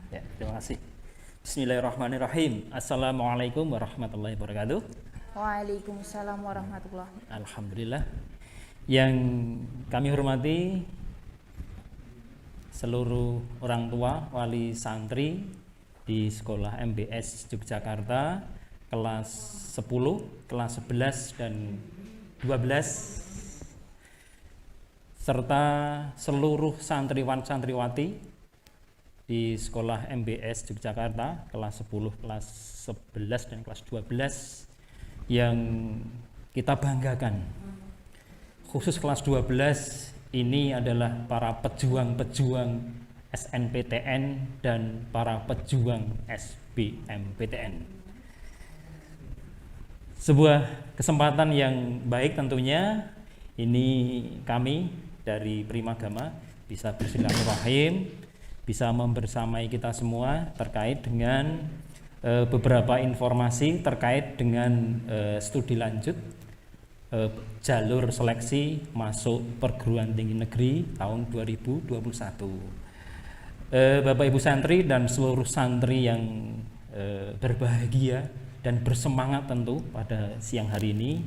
Ya, terima kasih. Bismillahirrahmanirrahim. Assalamualaikum warahmatullahi wabarakatuh. Waalaikumsalam warahmatullahi wabarakatuh. Alhamdulillah. Yang kami hormati seluruh orang tua, wali santri di Sekolah MBS Yogyakarta kelas 10, kelas 11 dan 12 serta seluruh santriwan santriwati di Sekolah MBS Yogyakarta kelas 10, kelas 11 dan kelas 12 yang kita banggakan. Khusus kelas 12 ini adalah para pejuang-pejuang SNPTN dan para pejuang SBMPTN. Sebuah kesempatan yang baik tentunya ini kami dari Primagama bisa bersilaturahim, bisa membersamai kita semua terkait dengan beberapa informasi terkait dengan studi lanjut jalur seleksi masuk perguruan tinggi negeri tahun 2021. Bapak Ibu santri dan seluruh santri yang berbahagia dan bersemangat tentu pada siang hari ini,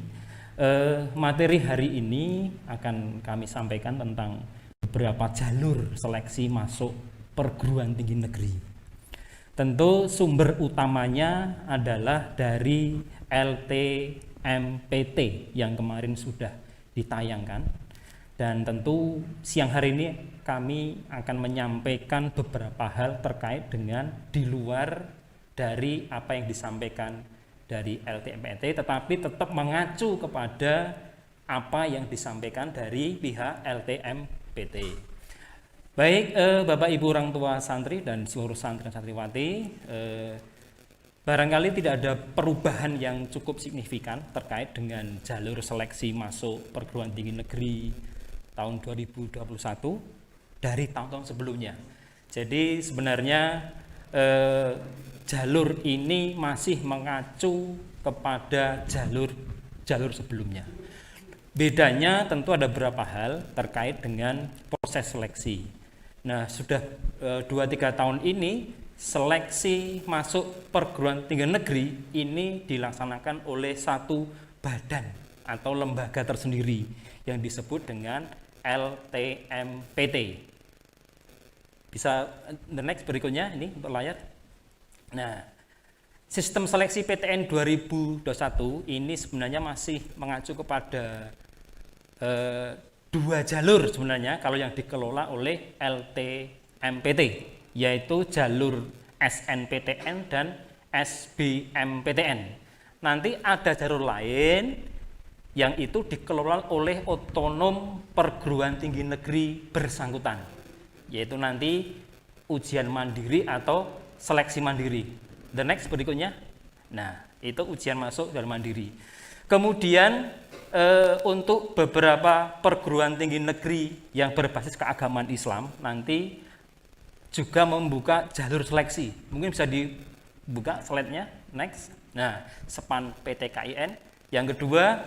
materi hari ini akan kami sampaikan tentang beberapa jalur seleksi masuk perguruan tinggi negeri. Tentu sumber utamanya adalah dari LTMPT yang kemarin sudah ditayangkan, dan tentu siang hari ini kami akan menyampaikan beberapa hal terkait dengan di luar dari apa yang disampaikan dari LTMPT, tetapi tetap mengacu kepada apa yang disampaikan dari pihak LTMPT. Baik, Bapak Ibu orang tua santri dan seluruh santri dan santriwati, barangkali tidak ada perubahan yang cukup signifikan terkait dengan jalur seleksi masuk perguruan tinggi negeri tahun 2021 dari tahun-tahun sebelumnya. Jadi sebenarnya jalur ini masih mengacu kepada jalur sebelumnya. Bedanya tentu ada beberapa hal terkait dengan proses seleksi. Nah, sudah 2-3 tahun ini seleksi masuk perguruan tinggi negeri ini dilaksanakan oleh satu badan atau lembaga tersendiri yang disebut dengan LTMPT. Bisa the next berikutnya ini untuk layar. Nah, sistem seleksi PTN 2021 ini sebenarnya masih mengacu kepada dua jalur sebenarnya kalau yang dikelola oleh LTMPT, yaitu jalur SNPTN dan SBMPTN. Nanti ada jalur lain yang itu dikelola oleh otonom perguruan tinggi negeri bersangkutan, yaitu nanti ujian mandiri atau seleksi mandiri. The next berikutnya. Nah, itu ujian masuk jalur mandiri. Kemudian untuk beberapa perguruan tinggi negeri yang berbasis keagamaan Islam nanti juga membuka jalur seleksi. Mungkin bisa dibuka slide-nya, next. Nah, SPAN PTKIN. Yang kedua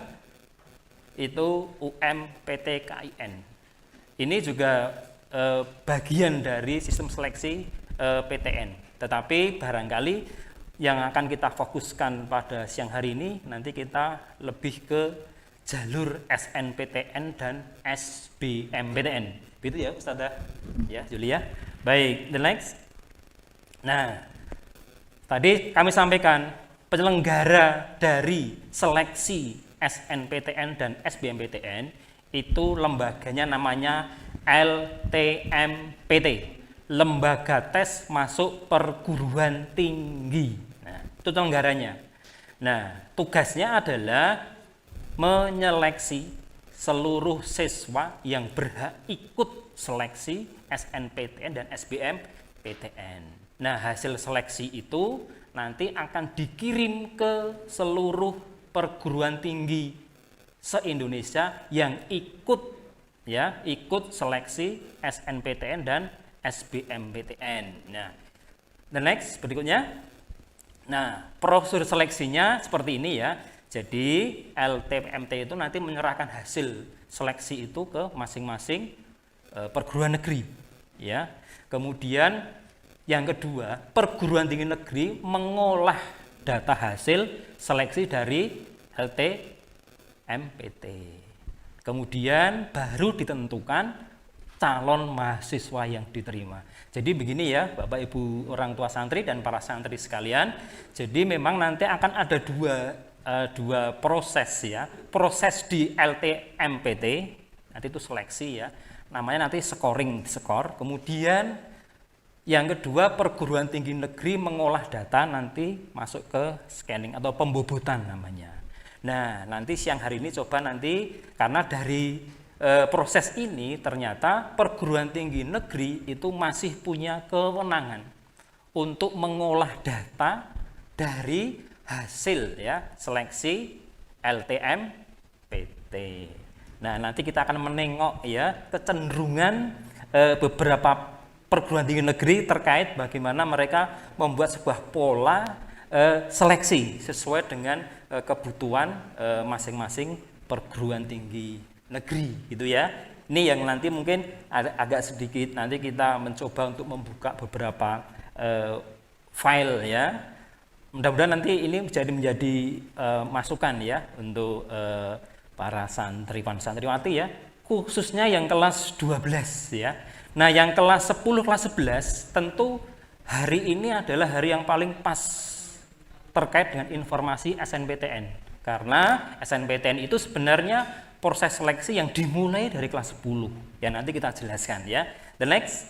itu UMPTKIN. Ini juga bagian dari sistem seleksi PTN. Tetapi barangkali yang akan kita fokuskan pada siang hari ini nanti kita lebih ke jalur SNPTN dan SBMPTN. Begitu ya Ustazah ya Julia. Baik, the next. Nah, tadi kami sampaikan penyelenggara dari seleksi SNPTN dan SBMPTN itu lembaganya namanya LTMPT, Lembaga Tes Masuk Perguruan Tinggi. Nah, itu penyelenggaranya. Nah, tugasnya adalah menyeleksi seluruh siswa yang berhak ikut seleksi SNPTN dan SBMPTN. Nah, hasil seleksi itu nanti akan dikirim ke seluruh perguruan tinggi se-Indonesia yang ikut seleksi SNPTN dan SBMPTN. Nah, the next berikutnya. Nah, prosedur seleksinya seperti ini ya. Jadi LTMT itu nanti menyerahkan hasil seleksi itu ke masing-masing perguruan negeri, ya. Kemudian Yang kedua, perguruan tinggi negeri mengolah data hasil seleksi dari LTMPT. Kemudian baru ditentukan calon mahasiswa yang diterima. Jadi begini ya Bapak Ibu orang tua santri dan para santri sekalian. Jadi memang nanti akan ada dua proses ya. Proses di LTMPT, nanti itu seleksi ya. Namanya nanti skor. Kemudian yang kedua, perguruan tinggi negeri mengolah data nanti masuk ke scanning atau pembobotan namanya. Nah, nanti siang hari ini coba nanti, karena dari proses ini ternyata perguruan tinggi negeri itu masih punya kewenangan untuk mengolah data dari hasil ya seleksi LTMPT. Nah, nanti kita akan menengok ya kecenderungan beberapa perguruan tinggi negeri terkait bagaimana mereka membuat sebuah pola seleksi sesuai dengan kebutuhan masing-masing perguruan tinggi negeri gitu ya. Ini yang nanti mungkin agak sedikit nanti kita mencoba untuk membuka beberapa file ya. Mudah-mudahan nanti ini menjadi masukan ya untuk para santriwan-santriwati ya, khususnya yang kelas 12 ya. Nah, yang kelas 10, kelas 11 tentu hari ini adalah hari yang paling pas terkait dengan informasi SNPTN. Karena SNPTN itu sebenarnya proses seleksi yang dimulai dari kelas 10. Ya, nanti kita jelaskan ya. The next.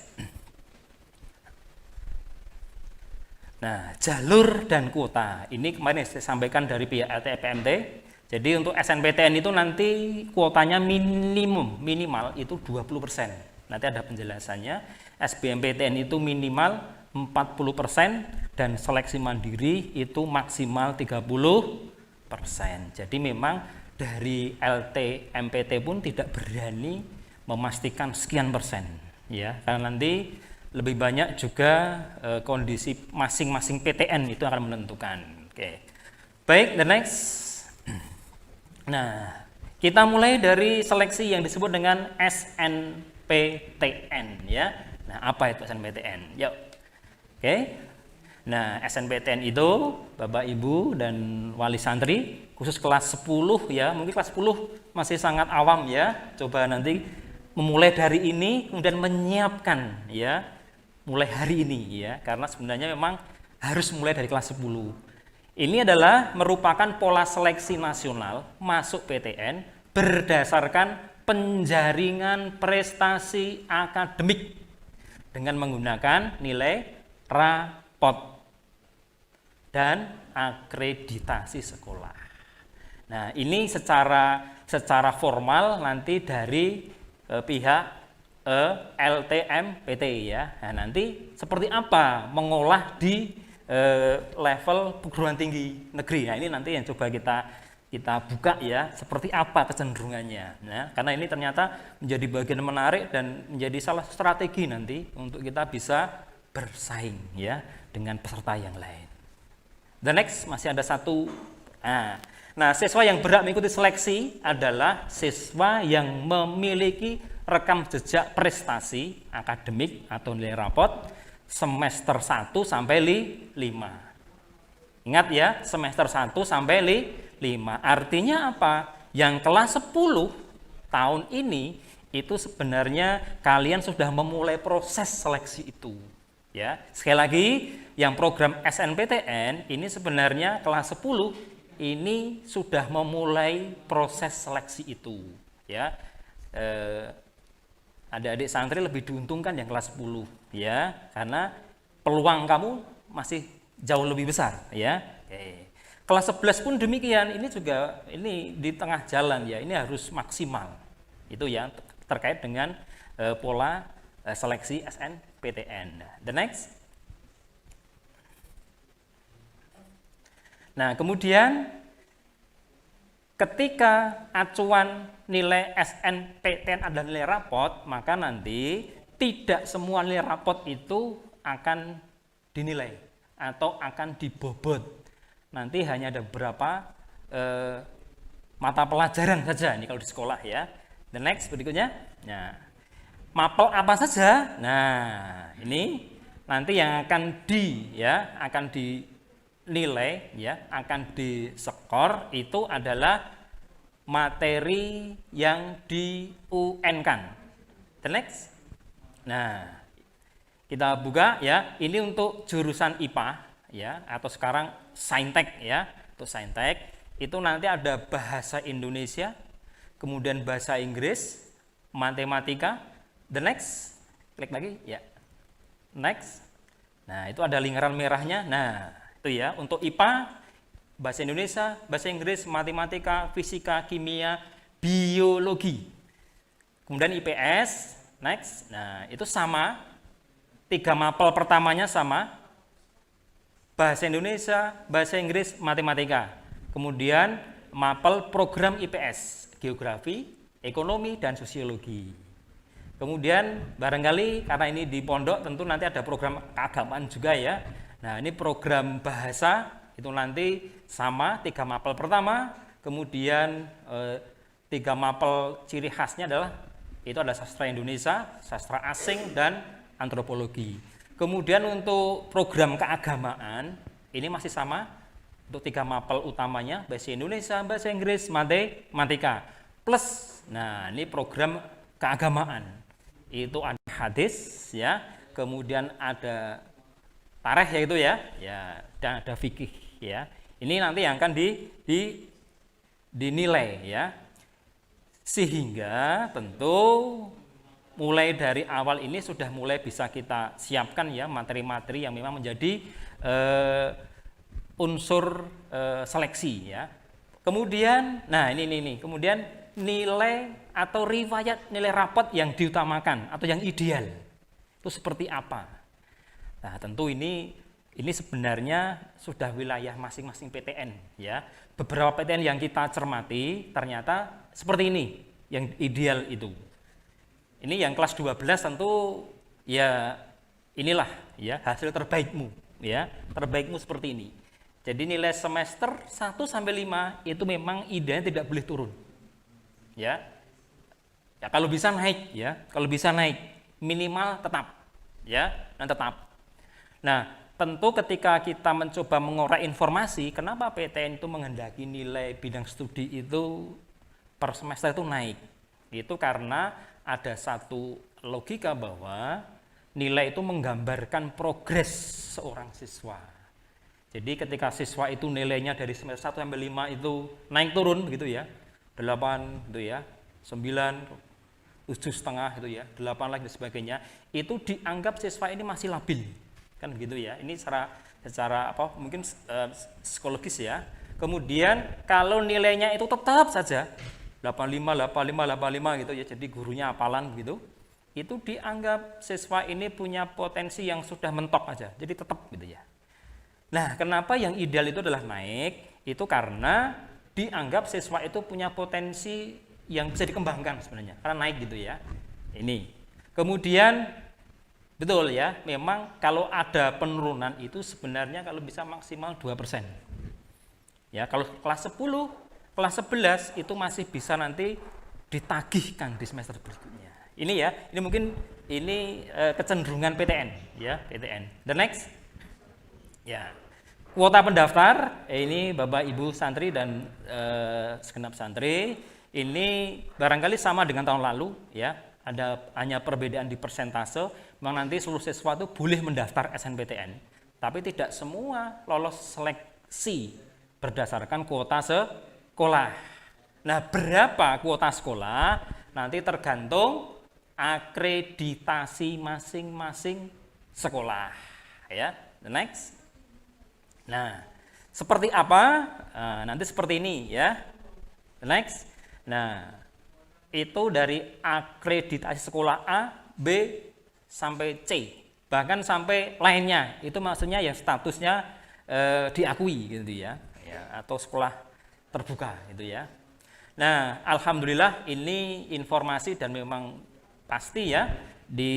Nah, jalur dan kuota. Ini kemarin saya sampaikan dari pihak LTMPT. Jadi untuk SNPTN itu nanti kuotanya minimal itu 20%. Nanti ada penjelasannya. SBMPTN itu minimal 40% dan seleksi mandiri itu maksimal 30%. Jadi memang dari LTMPT pun tidak berani memastikan sekian persen ya, karena nanti lebih banyak juga kondisi masing-masing PTN itu akan menentukan. Oke. Baik, the next. Nah, kita mulai dari seleksi yang disebut dengan SNPTN ya. Nah, apa itu SNPTN? Yuk. Oke. Nah, SNPTN itu Bapak Ibu dan wali santri khusus kelas 10 ya, mungkin kelas 10 masih sangat awam ya. Coba nanti memulai dari ini kemudian menyiapkan ya mulai hari ini ya, karena sebenarnya memang harus mulai dari kelas 10. Ini adalah merupakan pola seleksi nasional masuk PTN berdasarkan penjaringan prestasi akademik dengan menggunakan nilai rapot dan akreditasi sekolah. Nah, ini secara formal nanti dari pihak LTMPT ya. Nah, nanti seperti apa mengolah di level perguruan tinggi negeri. Nah, ini nanti yang coba kita buka ya, seperti apa kecenderungannya. Nah, karena ini ternyata menjadi bagian menarik dan menjadi salah strategi nanti untuk kita bisa bersaing ya dengan peserta yang lain. The next masih ada satu. Nah, siswa yang berhak mengikuti seleksi adalah siswa yang memiliki rekam jejak prestasi akademik atau nilai rapot semester 1 sampai 5. Ingat ya, semester 1 sampai 5. Artinya apa? Yang kelas 10 tahun ini itu sebenarnya kalian sudah memulai proses seleksi itu. Ya, sekali lagi, yang program SNPTN ini sebenarnya kelas 10 ini sudah memulai proses seleksi itu. Ya, adik-adik santri lebih diuntungkan yang kelas 10 ya, karena peluang kamu masih jauh lebih besar ya. Oke. Kelas 11 pun demikian, ini juga ini di tengah jalan ya, ini harus maksimal. Itu ya terkait dengan pola seleksi SNPTN. The next. Nah, kemudian ketika acuan nilai SNPTN adalah nilai rapot, maka nanti tidak semua nilai rapot itu akan dinilai atau akan dibobot. Nanti hanya ada beberapa mata pelajaran saja ini kalau di sekolah ya. The next berikutnya. Nah, mapel apa saja? Nah, ini nanti yang akan dinilai akan diskor itu adalah materi yang di-UN-kan. The next. Nah, kita buka ya. Ini untuk jurusan IPA atau sekarang Saintek Untuk Saintek itu nanti ada bahasa Indonesia, kemudian bahasa Inggris, matematika. The next. Klik lagi ya. Next. Nah, itu ada lingkaran merahnya. Nah, itu ya untuk IPA, bahasa Indonesia, bahasa Inggris, matematika, fisika, kimia, biologi. Kemudian IPS, next. Nah, itu sama. 3 mapel pertamanya sama. Bahasa Indonesia, bahasa Inggris, matematika. Kemudian mapel program IPS, geografi, ekonomi, dan sosiologi. Kemudian barangkali karena ini di pondok tentu nanti ada program keagamaan juga ya. Nah, ini program bahasa itu nanti sama 3 mapel pertama, kemudian 3 mapel ciri khasnya adalah itu ada sastra Indonesia, sastra asing, dan antropologi. Kemudian untuk program keagamaan ini masih sama untuk 3 mapel utamanya bahasa Indonesia, bahasa Inggris, matematika plus. Nah, ini program keagamaan. Itu ada hadis kemudian ada tarikh dan ada fikih Ini nanti yang akan dinilai Sehingga tentu mulai dari awal ini sudah mulai bisa kita siapkan materi-materi yang memang menjadi unsur seleksi Kemudian kemudian nilai atau riwayat nilai rapot yang diutamakan atau yang ideal itu seperti apa. Nah, tentu ini sebenarnya sudah wilayah masing-masing PTN Beberapa PTN yang kita cermati ternyata seperti ini yang ideal itu. Ini yang kelas 12 tentu inilah hasil terbaikmu terbaikmu seperti ini. Jadi nilai semester 1 sampai 5 itu memang idealnya tidak boleh turun. Kalau bisa naik kalau bisa naik minimal tetap dan tetap. Nah, tentu ketika kita mencoba mengorak informasi, kenapa PTN itu menghendaki nilai bidang studi itu per semester itu naik? Itu karena ada satu logika bahwa nilai itu menggambarkan progres seorang siswa. Jadi ketika siswa itu nilainya dari semester 1 sampai 5 itu naik turun 8 9, 7,5 8 lagi dan sebagainya, itu dianggap siswa ini masih labil. Kan begitu Ini secara mungkin psikologis Kemudian kalau nilainya itu tetap saja 85 jadi gurunya hafalan itu dianggap siswa ini punya potensi yang sudah mentok aja. Jadi tetap Nah, kenapa yang ideal itu adalah naik? Itu karena dianggap siswa itu punya potensi yang bisa dikembangkan sebenarnya, karena naik Ini. Kemudian betul memang kalau ada penurunan itu sebenarnya kalau bisa maksimal 2%. Kalau kelas 10, kelas 11 itu masih bisa nanti ditagihkan di semester berikutnya. Ini mungkin kecenderungan PTN PTN. The next. Kuota pendaftar ini Bapak Ibu santri dan segenap santri ini barangkali sama dengan tahun lalu ada hanya perbedaan di persentase. Memang nanti seluruh siswa itu boleh mendaftar SNPTN, tapi tidak semua lolos seleksi berdasarkan kuota sekolah. Nah, berapa kuota sekolah nanti tergantung akreditasi masing-masing sekolah The next. Nah, seperti apa? Nanti seperti ini The next. Nah, itu dari akreditasi sekolah A, B, sampai C. Bahkan sampai lainnya. Itu maksudnya yang statusnya diakui atau sekolah terbuka Nah, alhamdulillah ini informasi dan memang pasti di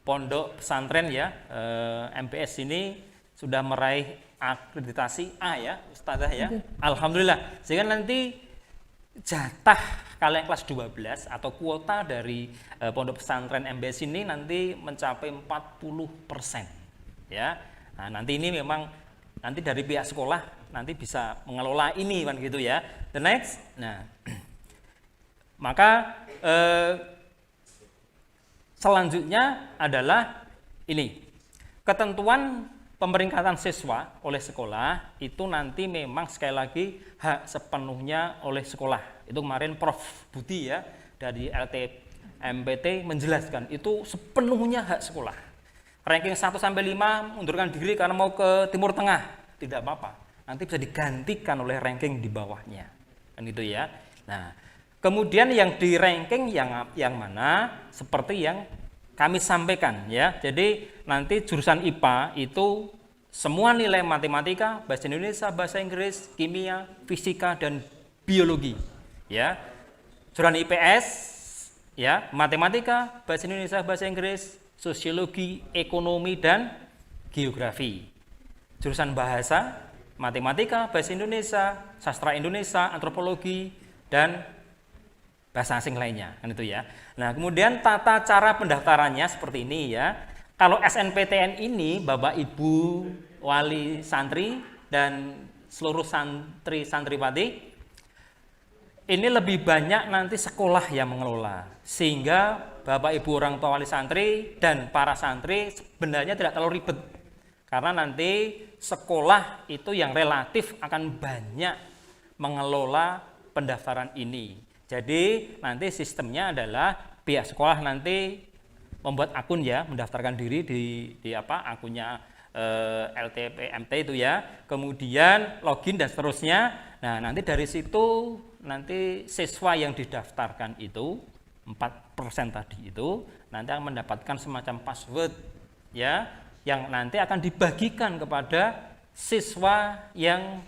pondok pesantren MPS ini sudah meraih akreditasi A Ustazah Alhamdulillah. Sehingga nanti jatah kalian kelas 12 atau kuota dari pondok pesantren MPS ini nanti mencapai 40%. ya. Nah, nanti ini memang nanti dari pihak sekolah nanti bisa mengelola ini kan gitu ya. The next, nah maka selanjutnya adalah ini ketentuan pemeringkatan siswa oleh sekolah itu nanti memang sekali lagi hak sepenuhnya oleh sekolah. Itu kemarin Prof. Budi ya dari LTMPT menjelaskan itu sepenuhnya hak sekolah. Ranking 1 sampai 5 mundurkan diri karena mau ke Timur Tengah, tidak apa-apa. Nanti bisa digantikan oleh ranking di bawahnya. Kan itu ya. Nah, kemudian yang di ranking yang mana seperti yang kami sampaikan ya. Jadi nanti jurusan IPA itu semua nilai matematika, bahasa Indonesia, bahasa Inggris, kimia, fisika dan biologi ya. Jurusan IPS ya, matematika, bahasa Indonesia, bahasa Inggris, sosiologi, ekonomi dan geografi. Jurusan bahasa, matematika, bahasa Indonesia, sastra Indonesia, antropologi dan bahasa asing lainnya, kan itu ya. Nah, kemudian tata cara pendaftarannya seperti ini ya. Kalau SNPTN ini Bapak Ibu wali santri dan seluruh santri santriwati ini lebih banyak nanti sekolah yang mengelola. Sehingga Bapak Ibu orang tua wali santri dan para santri sebenarnya tidak terlalu ribet. Karena nanti sekolah itu yang relatif akan banyak mengelola pendaftaran ini. Jadi nanti sistemnya adalah pihak sekolah nanti membuat akun ya, mendaftarkan diri di akunnya LTPMT itu ya, kemudian login dan seterusnya. Nah, nanti dari situ nanti siswa yang didaftarkan itu 4% tadi itu nanti akan mendapatkan semacam password ya, yang nanti akan dibagikan kepada siswa yang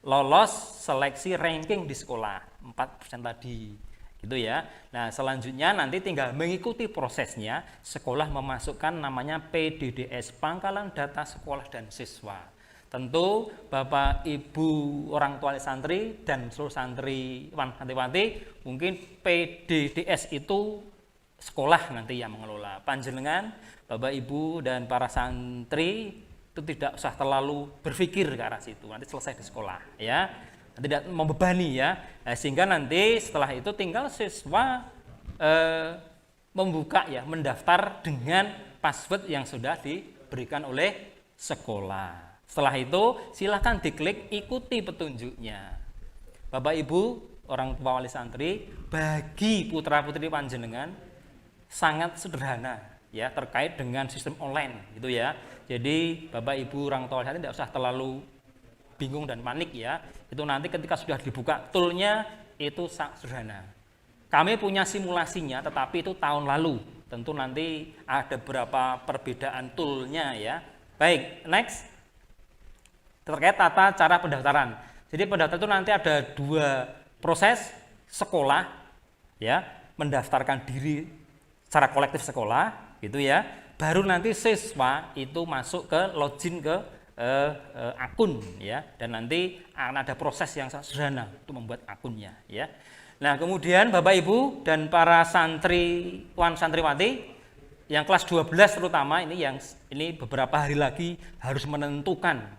lolos seleksi ranking di sekolah 4% tadi gitu ya. Nah, selanjutnya nanti tinggal mengikuti prosesnya, sekolah memasukkan namanya PDDS, Pangkalan Data Sekolah dan Siswa. Tentu Bapak Ibu orang tua santri dan seluruh santriwan santriwati mungkin PDDS itu sekolah nanti yang mengelola. Panjenengan Bapak Ibu dan para santri itu tidak usah terlalu berpikir ke arah situ, nanti selesai di sekolah ya, tidak membebani ya. Nah, sehingga nanti setelah itu tinggal siswa membuka ya, mendaftar dengan password yang sudah diberikan oleh sekolah. Setelah itu silakan diklik ikuti petunjuknya. Bapak Ibu orang tua wali santri, bagi putra putri panjenengan sangat sederhana ya, terkait dengan sistem online gitu ya. Jadi Bapak Ibu orang tua wali santri tidak usah terlalu bingung dan panik ya. Itu nanti ketika sudah dibuka toolnya itu sangat sederhana. Kami punya simulasinya, tetapi itu tahun lalu. Tentu nanti ada beberapa perbedaan toolnya ya. Baik, next. Terkait tata cara pendaftaran. Jadi pendaftaran itu nanti ada 2 proses, sekolah ya, mendaftarkan diri secara kolektif sekolah gitu ya. Baru nanti siswa itu masuk ke login ke akun ya, dan nanti akan ada proses yang sederhana untuk membuat akunnya ya. Nah, kemudian Bapak Ibu dan para santriwan santriwati yang kelas 12 terutama ini beberapa hari lagi harus menentukan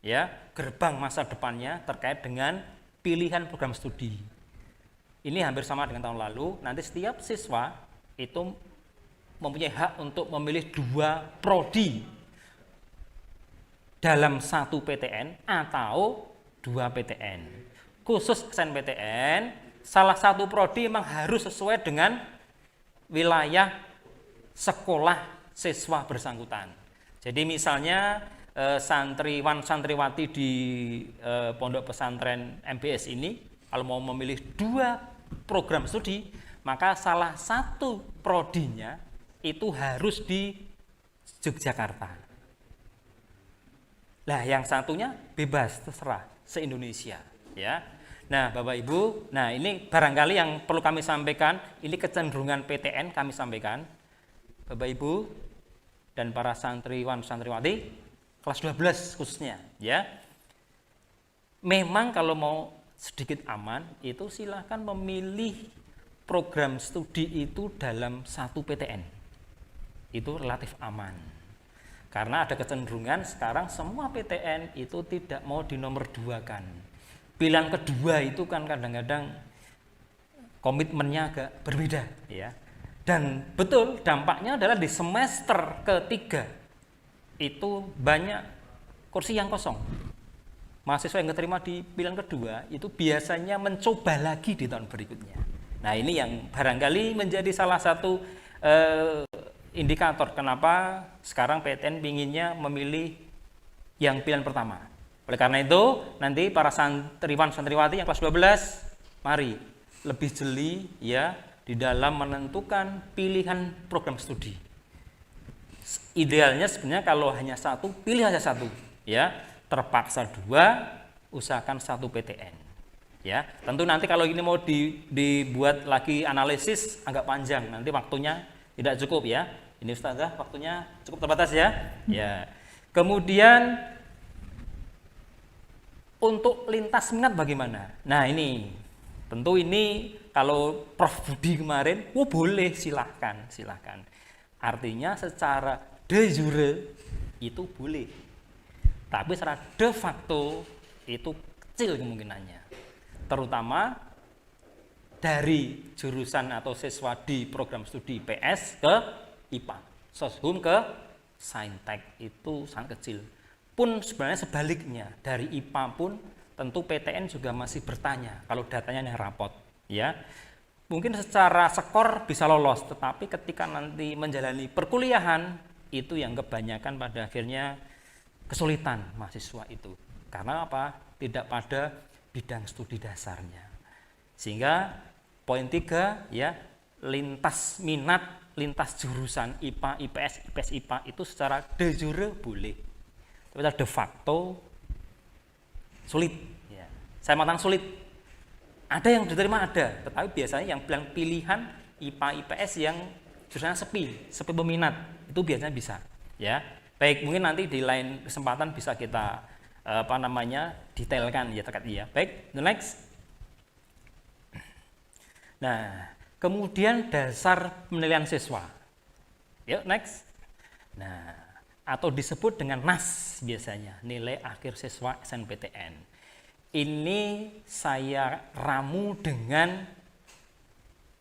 ya gerbang masa depannya terkait dengan pilihan program studi. Ini hampir sama dengan tahun lalu. Nanti setiap siswa itu mempunyai hak untuk memilih 2 prodi dalam 1 PTN atau 2 PTN. Khusus SNPTN, salah satu prodi memang harus sesuai dengan wilayah sekolah siswa bersangkutan. Jadi misalnya santriwan santriwati di pondok pesantren MBS ini kalau mau memilih 2 program studi, maka salah satu prodinya itu harus di Yogyakarta. Nah, yang satunya bebas terserah se-Indonesia ya. Nah, Bapak Ibu, nah ini barangkali yang perlu kami sampaikan, ini kecenderungan PTN kami sampaikan. Bapak Ibu dan para santriwan santriwati kelas 12 khususnya ya. Memang kalau mau sedikit aman itu silahkan memilih program studi itu dalam 1 PTN. Itu relatif aman. Karena ada kecenderungan sekarang semua PTN itu tidak mau dinomorduakan. Pilihan kedua itu kan kadang-kadang komitmennya agak berbeda ya. Dan betul dampaknya adalah di semester ketiga itu banyak kursi yang kosong. Mahasiswa yang diterima di pilihan kedua itu biasanya mencoba lagi di tahun berikutnya. Nah ini yang barangkali menjadi salah satu indikator kenapa sekarang PTN inginnya memilih yang pilihan pertama. Oleh karena itu, nanti para santriwan santriwati yang kelas 12, mari lebih jeli ya di dalam menentukan pilihan program studi. Idealnya sebenarnya kalau hanya satu, pilih hanya satu, ya. Terpaksa dua, usahakan satu PTN. Ya, tentu nanti kalau ini mau dibuat lagi analisis agak panjang, nanti waktunya tidak cukup ya. Ini Ustazah waktunya cukup terbatas ya. Ya. Kemudian untuk lintas minat bagaimana? Nah ini tentu ini kalau Prof Budi kemarin, boleh silahkan. Artinya secara de jure itu boleh, tapi secara de facto itu kecil kemungkinannya. Terutama dari jurusan atau siswa di program studi PS ke IPA, Soshum ke Saintek itu sangat kecil. Pun sebenarnya sebaliknya, dari IPA pun tentu PTN juga masih bertanya kalau datanya yang rapot ya. Mungkin secara skor bisa lolos, tetapi ketika nanti menjalani perkuliahan itu yang kebanyakan pada akhirnya kesulitan mahasiswa itu. Karena apa? Tidak pada bidang studi dasarnya. Sehingga poin 3 ya, lintas minat, lintas jurusan IPA, IPS, IPS, IPA itu secara de jure boleh. Tapi de facto sulit ya. Saya mengatakan sulit. Ada yang diterima ada, tetapi biasanya yang bilang pilihan IPA, IPS yang jurusannya sepi peminat itu biasanya bisa ya. Baik, mungkin nanti di lain kesempatan bisa kita detailkan ya terkait ya. Baik, the next. Nah, kemudian dasar penilaian siswa. Yuk, next. Nah, atau disebut dengan NAS biasanya, nilai akhir siswa SNPTN. Ini saya ramu dengan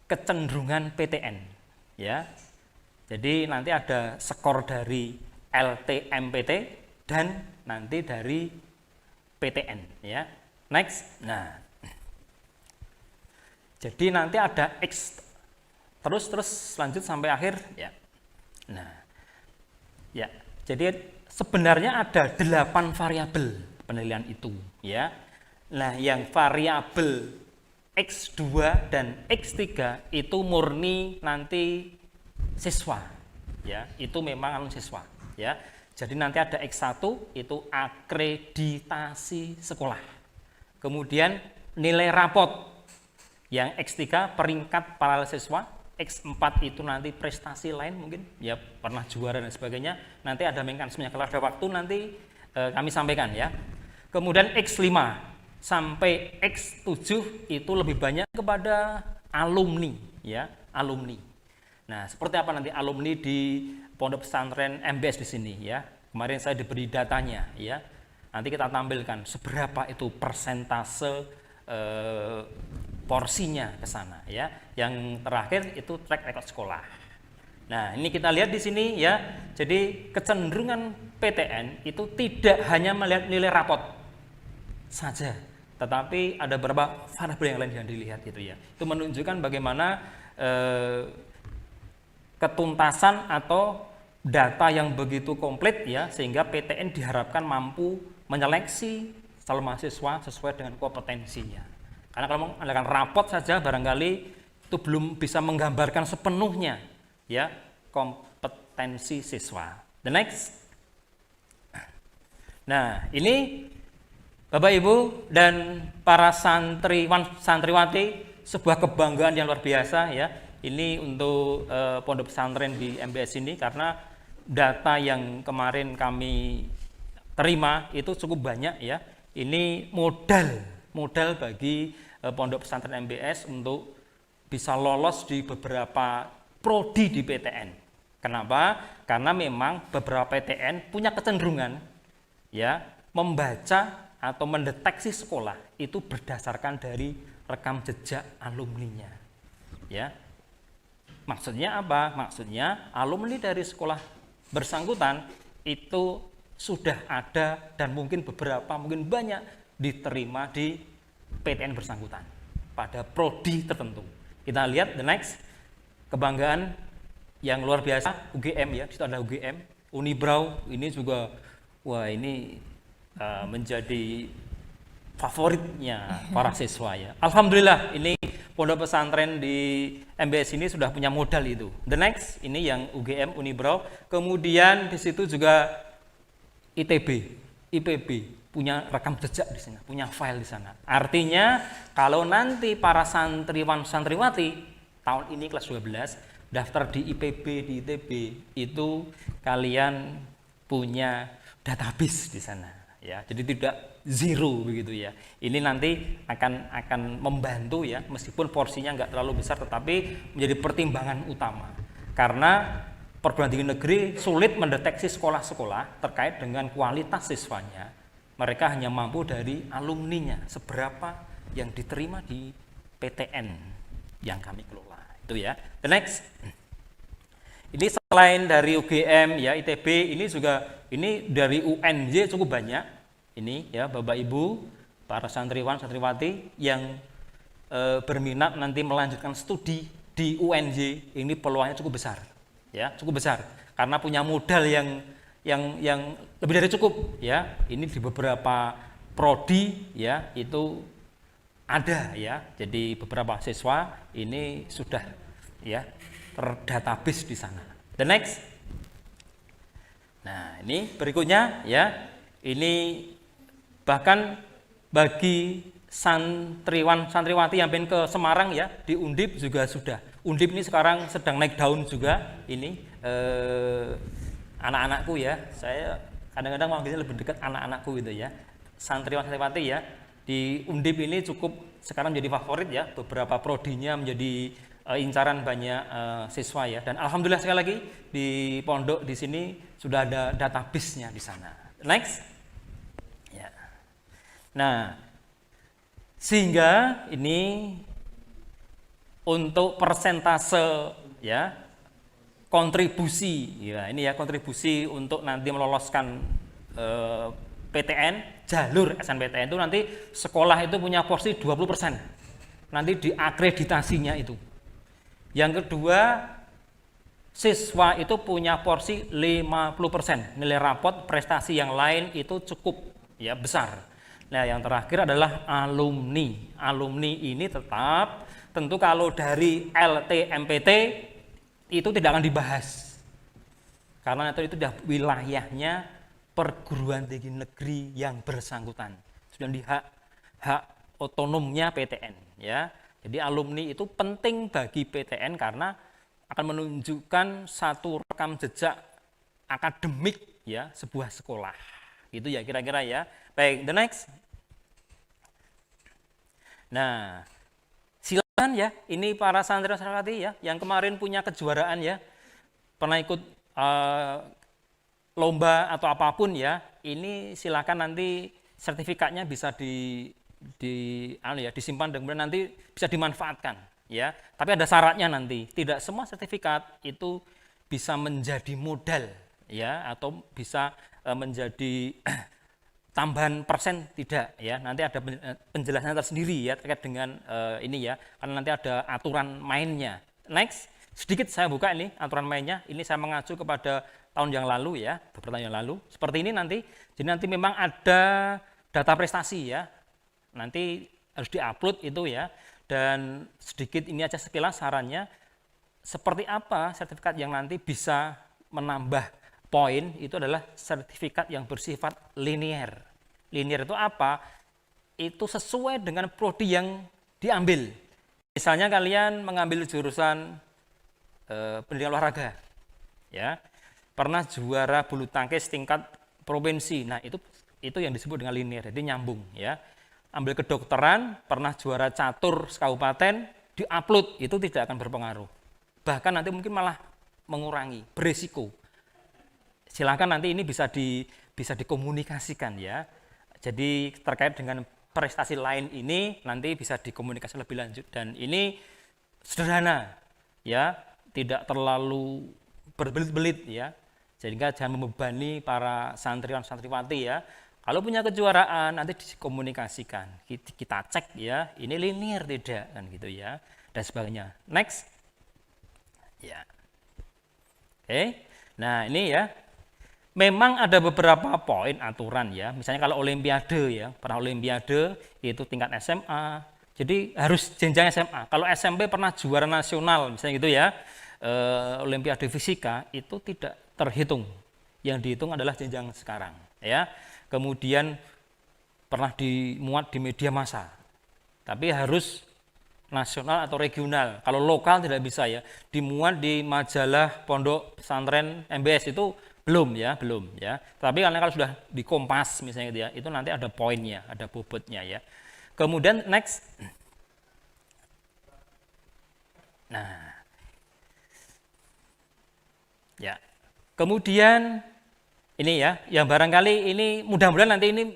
kecenderungan PTN, ya. Jadi nanti ada skor dari LTMPT dan nanti dari PTN, ya. Next. Nah, jadi nanti ada X terus lanjut sampai akhir ya. Nah, ya. Jadi sebenarnya ada 8 variabel penilaian itu ya. Nah, yang variabel X2 dan X3 itu murni nanti siswa ya. Itu memang siswa ya. Jadi nanti ada X1 itu akreditasi sekolah. Kemudian nilai rapot. Yang X3 peringkat para siswa, X4 itu nanti prestasi lain mungkin, ya pernah juara dan sebagainya. Nanti ada mekanismenya, kalau ada waktu nanti kami sampaikan ya. Kemudian X5 sampai X7 itu lebih banyak kepada alumni ya, alumni. Nah, seperti apa nanti alumni di Pondok Pesantren MBS di sini ya. Kemarin saya diberi datanya ya. Nanti kita tampilkan seberapa itu persentase porsinya ke sana ya. Yang terakhir itu track record sekolah. Nah, ini kita lihat di sini ya. Jadi kecenderungan PTN itu tidak hanya melihat nilai rapot saja, tetapi ada beberapa variabel yang lain yang dilihat itu ya. Itu menunjukkan bagaimana ketuntasan atau data yang begitu komplit ya, sehingga PTN diharapkan mampu menyeleksi calon mahasiswa sesuai dengan kompetensinya. Karena kalau mengandalkan rapot saja barangkali itu belum bisa menggambarkan sepenuhnya ya kompetensi siswa. The next. Nah, ini Bapak Ibu dan para santriwan santriwati, sebuah kebanggaan yang luar biasa ya. Ini untuk pondok pesantren di MBS ini, karena data yang kemarin kami terima itu cukup banyak ya. Ini modal bagi pondok pesantren MBS untuk bisa lolos di beberapa prodi di PTN Kenapa? Karena memang beberapa PTN punya kecenderungan ya membaca atau mendeteksi sekolah itu berdasarkan dari rekam jejak alumninya. Ya. Maksudnya apa? Maksudnya alumni dari sekolah bersangkutan itu sudah ada dan mungkin beberapa, mungkin banyak diterima di PTN bersangkutan pada prodi tertentu. Kita lihat the next, kebanggaan yang luar biasa UGM ya, di situ ada UGM, Unibrau ini juga, wah ini menjadi favoritnya para siswa ya. Alhamdulillah ini pondok pesantren di MBS ini sudah punya modal itu. The next ini yang UGM Unibrau, kemudian di situ juga ITB, IPB punya rekam jejak di sana, punya file di sana. Artinya kalau nanti para santriwan santriwati tahun ini kelas 12 daftar di IPB, di ITB itu kalian punya database di sana ya. Jadi tidak zero begitu ya. Ini nanti akan membantu ya, meskipun porsinya nggak terlalu besar tetapi menjadi pertimbangan utama. Karena perguruan tinggi negeri sulit mendeteksi sekolah-sekolah terkait dengan kualitas siswanya. Mereka hanya mampu dari alumninya, seberapa yang diterima di PTN yang kami kelola. Itu ya. The next. Ini selain dari UGM ya, ITB, ini juga ini dari UNJ cukup banyak. Ini ya Bapak Ibu, para santriwan santriwati yang berminat nanti melanjutkan studi di UNJ, ini peluangnya cukup besar. Ya, cukup besar karena punya modal yang lebih dari cukup ya. Ini di beberapa prodi ya itu ada ya. Jadi beberapa siswa ini sudah ya terdatabase di sana. The next. Nah, ini berikutnya ya. Ini bahkan bagi santriwan santriwati yang pengen ke Semarang ya, di Undip juga sudah. Undip ini sekarang sedang naik daun juga ini anak-anakku ya. Saya kadang-kadang manggilnya lebih dekat anak-anakku gitu ya. Santriwan santriwati ya. Di Undip ini cukup sekarang menjadi favorit ya. Beberapa prodinya menjadi incaran banyak siswa ya. Dan alhamdulillah sekali lagi di pondok di sini sudah ada database-nya di sana. Next. Ya. Nah, sehingga ini untuk persentase ya kontribusi ya, ini ya kontribusi untuk nanti meloloskan PTN jalur SNPTN itu nanti sekolah itu punya porsi 20% nanti diakreditasinya itu. Yang kedua, siswa itu punya porsi 50%, nilai rapot prestasi yang lain itu cukup ya besar. Nah, yang terakhir adalah alumni. Alumni ini tetap tentu kalau dari LTMPT itu tidak akan dibahas. Karena itu sudah wilayahnya perguruan tinggi negeri yang bersangkutan. Sudah di hak otonomnya PTN ya. Jadi alumni itu penting bagi PTN karena akan menunjukkan satu rekam jejak akademik ya sebuah sekolah. Gitu ya kira-kira ya. Baik, the next. Nah, silakan ya, ini para santriwan-santriwati ya, yang kemarin punya kejuaraan ya, pernah ikut lomba atau apapun ya, ini silakan nanti sertifikatnya bisa disimpan dan kemudian nanti bisa dimanfaatkan ya. Tapi ada syaratnya nanti, tidak semua sertifikat itu bisa menjadi modal ya, atau bisa menjadi tambahan persen tidak ya. Nanti ada penjelasan tersendiri ya terkait dengan ini ya, karena nanti ada aturan mainnya. Next, sedikit saya buka ini aturan mainnya. Ini saya mengacu kepada tahun yang lalu ya, beberapa tahun yang lalu. Seperti ini nanti. Jadi nanti memang ada data prestasi ya. Nanti harus diupload itu ya. Dan sedikit ini aja sekilas sarannya. Seperti apa sertifikat yang nanti bisa menambah poin itu adalah sertifikat yang bersifat linear. Linear itu apa? Itu sesuai dengan prodi yang diambil. Misalnya kalian mengambil jurusan pendidikan olahraga, ya, pernah juara bulu tangkis tingkat provinsi. Nah itu yang disebut dengan linear, jadi nyambung, ya. Ambil kedokteran, pernah juara catur sekabupaten, diupload itu tidak akan berpengaruh. Bahkan nanti mungkin malah mengurangi, beresiko. Silakan nanti ini bisa dikomunikasikan ya. Jadi terkait dengan prestasi lain ini nanti bisa dikomunikasi lebih lanjut, dan ini sederhana ya, tidak terlalu berbelit-belit ya, sehingga jangan membebani para santriwan santriwati ya. Kalau punya kejuaraan nanti dikomunikasikan, kita cek ya, ini linear tidak kan gitu ya, dan sebagainya. Next ya. Oke, nah ini ya, memang ada beberapa poin aturan ya, misalnya kalau olimpiade ya, pernah olimpiade itu tingkat SMA, jadi harus jenjang SMA. Kalau SMP pernah juara nasional misalnya gitu ya, olimpiade fisika itu tidak terhitung, yang dihitung adalah jenjang sekarang ya. Kemudian pernah dimuat di media massa, tapi harus nasional atau regional. Kalau lokal tidak bisa ya, dimuat di majalah Pondok Pesantren MBS itu belum ya. Tapi kalau sudah di Kompas misalnya gitu ya, itu nanti ada poinnya, ada bobotnya ya. Kemudian next. Nah. Ya. Kemudian ini ya, yang barangkali ini mudah-mudahan nanti ini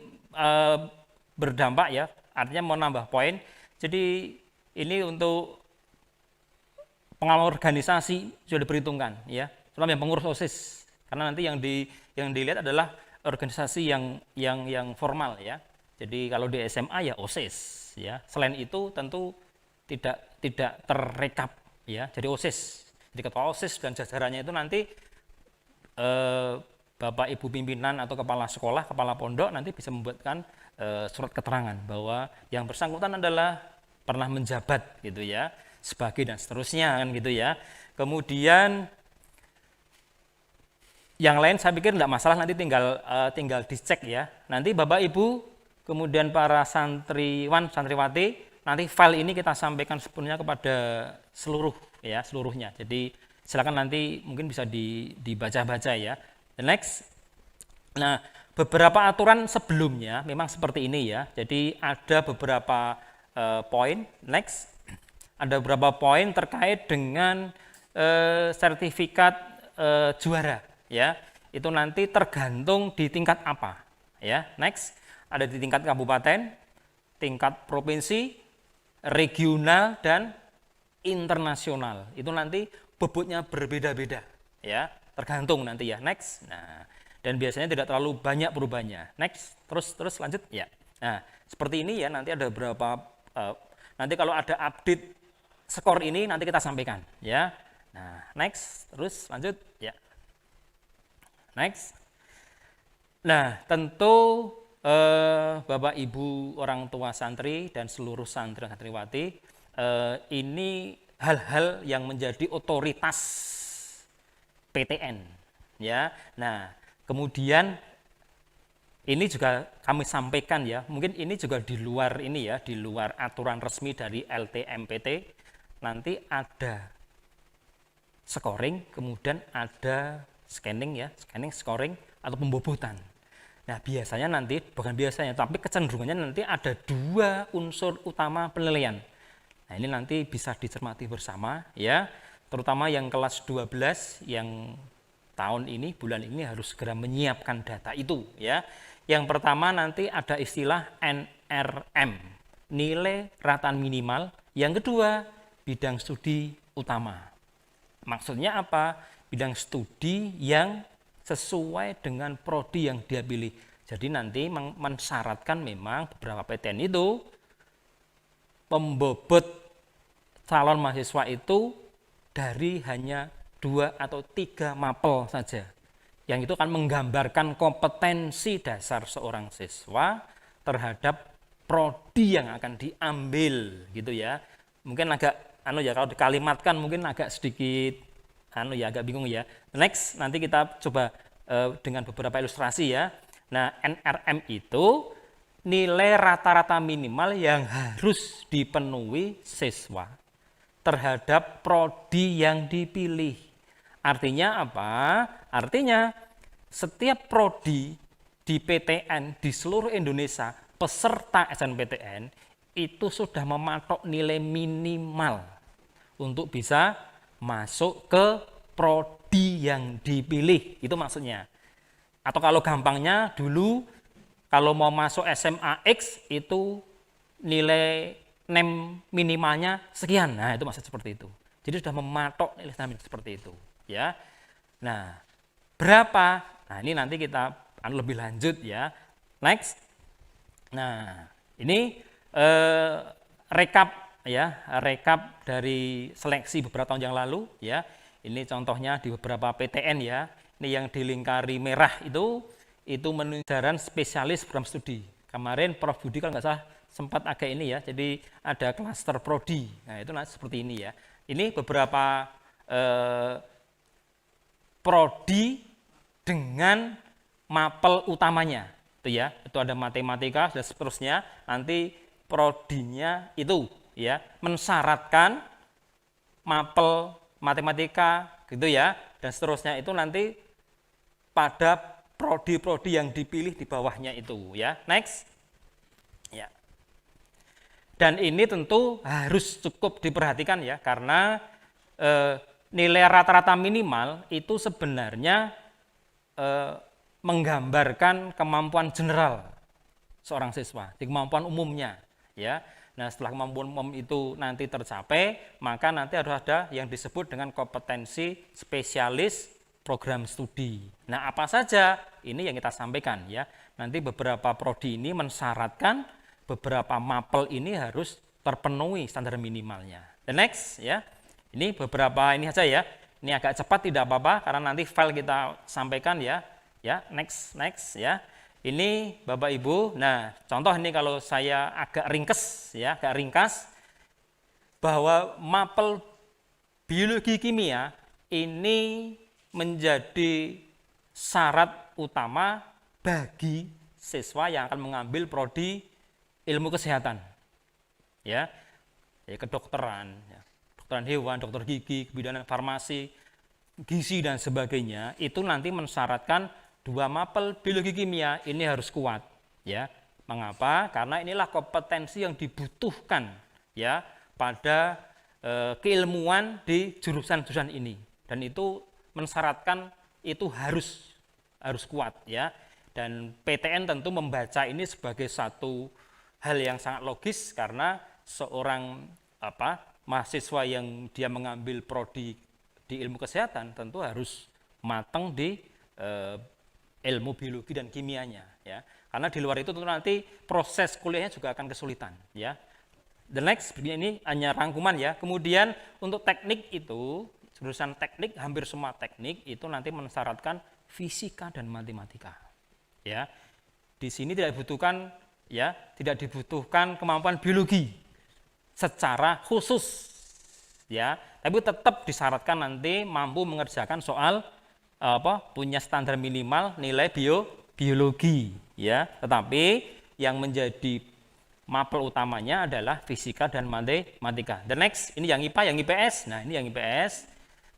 berdampak ya, artinya mau nambah poin. Jadi ini untuk pengalaman organisasi sudah diperhitungkan ya, terutama yang pengurus OSIS, karena nanti yang dilihat adalah organisasi yang formal ya. Jadi kalau di SMA ya OSIS ya. Selain itu tentu tidak terrekap ya. Jadi OSIS, jadi ketua OSIS dan jajarannya itu nanti Bapak Ibu pimpinan atau kepala sekolah, kepala pondok nanti bisa membuatkan surat keterangan bahwa yang bersangkutan adalah pernah menjabat gitu ya, sebagai dan seterusnya kan gitu ya. Kemudian yang lain saya pikir tidak masalah, nanti tinggal dicek ya. Nanti Bapak Ibu kemudian para santriwan santriwati, nanti file ini kita sampaikan sepenuhnya kepada seluruhnya. Jadi silakan nanti mungkin bisa dibaca-baca ya. The next. Nah, beberapa aturan sebelumnya memang seperti ini ya. Jadi ada beberapa poin. Next. Ada beberapa poin terkait dengan sertifikat juara ya. Itu nanti tergantung di tingkat apa ya. Next. Ada di tingkat kabupaten, tingkat provinsi, regional, dan internasional. Itu nanti bobotnya berbeda-beda ya. Tergantung nanti ya. Next. Nah, dan biasanya tidak terlalu banyak perubahannya. Next. Terus lanjut ya. Nah, seperti ini ya, nanti ada beberapa nanti kalau ada update skor ini nanti kita sampaikan ya. Nah, next. Terus lanjut ya. Next. Nah, tentu Bapak Ibu orang tua santri dan seluruh santri dan santriwati, ini hal-hal yang menjadi otoritas PTN ya. Nah, kemudian ini juga kami sampaikan ya, mungkin ini juga di luar ini ya, di luar aturan resmi dari LTMPT. Nanti ada scoring, kemudian ada scanning, scoring atau pembobotan. Nah, biasanya nanti, bukan biasanya, tapi kecenderungannya nanti ada 2 unsur utama penilaian. Nah, ini nanti bisa dicermati bersama ya. Terutama yang kelas 12 yang tahun ini, bulan ini harus segera menyiapkan data itu ya. Yang pertama nanti ada istilah NRM, nilai rataan minimal. Yang kedua, bidang studi utama. Maksudnya apa? Bidang studi yang sesuai dengan prodi yang dia pilih. Jadi nanti mensyaratkan memang beberapa PTN itu pembobot calon mahasiswa itu dari hanya 2 atau 3 mapel saja. Yang itu akan menggambarkan kompetensi dasar seorang siswa terhadap prodi yang akan diambil gitu ya. Mungkin agak kalau dikalimatkan mungkin agak sedikit agak bingung ya. Next, nanti kita coba dengan beberapa ilustrasi ya. Nah, NRM itu nilai rata-rata minimal yang harus dipenuhi siswa terhadap prodi yang dipilih. Artinya apa? Artinya setiap prodi di PTN di seluruh Indonesia peserta SNPTN itu sudah mematok nilai minimal untuk bisa masuk ke prodi prodi yang dipilih, itu maksudnya. Atau kalau gampangnya dulu kalau mau masuk SMA X itu nilai NEM minimalnya sekian. Nah, itu maksud seperti itu. Jadi sudah mematok nilai NEM seperti itu, ya. Nah, berapa? Nah, ini nanti kita lebih lanjut ya. Next. Nah, ini rekap dari seleksi beberapa tahun yang lalu ya. Ini contohnya di beberapa PTN ya. Ini yang dilingkari merah itu menunjukkan spesialis program studi. Kemarin Prof Budi kalau nggak salah sempat agak ini ya. Jadi ada klaster prodi. Nah, itu seperti ini ya. Ini beberapa prodi dengan mapel utamanya. Itu ya. Itu ada matematika dan seterusnya. Nanti prodinya itu ya mensyaratkan mapel matematika gitu ya, dan seterusnya itu nanti pada prodi-prodi yang dipilih di bawahnya itu ya. Next. Ya. Dan ini tentu harus cukup diperhatikan ya, karena nilai rata-rata minimal itu sebenarnya menggambarkan kemampuan general seorang siswa, di kemampuan umumnya ya. Nah, setelah kemampuan umum itu nanti tercapai, maka nanti harus ada yang disebut dengan kompetensi spesialis program studi. Nah, apa saja ini yang kita sampaikan ya. Nanti beberapa prodi ini mensyaratkan beberapa mapel ini harus terpenuhi standar minimalnya. The next ya. Ini beberapa ini saja ya. Ini agak cepat tidak apa-apa karena nanti file kita sampaikan ya. Ya, next ya. Ini Bapak Ibu, nah contoh ini kalau saya agak ringkas ya, bahwa mapel biologi kimia ini menjadi syarat utama bagi siswa yang akan mengambil prodi ilmu kesehatan. Ya kedokteran, ya, kedokteran hewan, dokter gigi, kebidanan farmasi, gizi dan sebagainya, itu nanti mensyaratkan 2 mapel biologi kimia ini harus kuat ya. Mengapa? Karena inilah kompetensi yang dibutuhkan ya pada keilmuan di jurusan-jurusan ini, dan itu mensyaratkan itu harus kuat ya. Dan PTN tentu membaca ini sebagai satu hal yang sangat logis, karena seorang mahasiswa yang dia mengambil prodi di ilmu kesehatan tentu harus matang di ilmu biologi dan kimianya ya, karena di luar itu tentu nanti proses kuliahnya juga akan kesulitan ya. The next ini hanya rangkuman ya. Kemudian untuk teknik itu, jurusan teknik hampir semua teknik itu nanti mensyaratkan fisika dan matematika ya. Di sini tidak dibutuhkan kemampuan biologi secara khusus ya, tapi tetap disyaratkan nanti mampu mengerjakan soal punya standar minimal nilai biologi ya. Tetapi yang menjadi mapel utamanya adalah fisika dan matematika. The next, ini yang IPA, yang IPS. Nah, ini yang IPS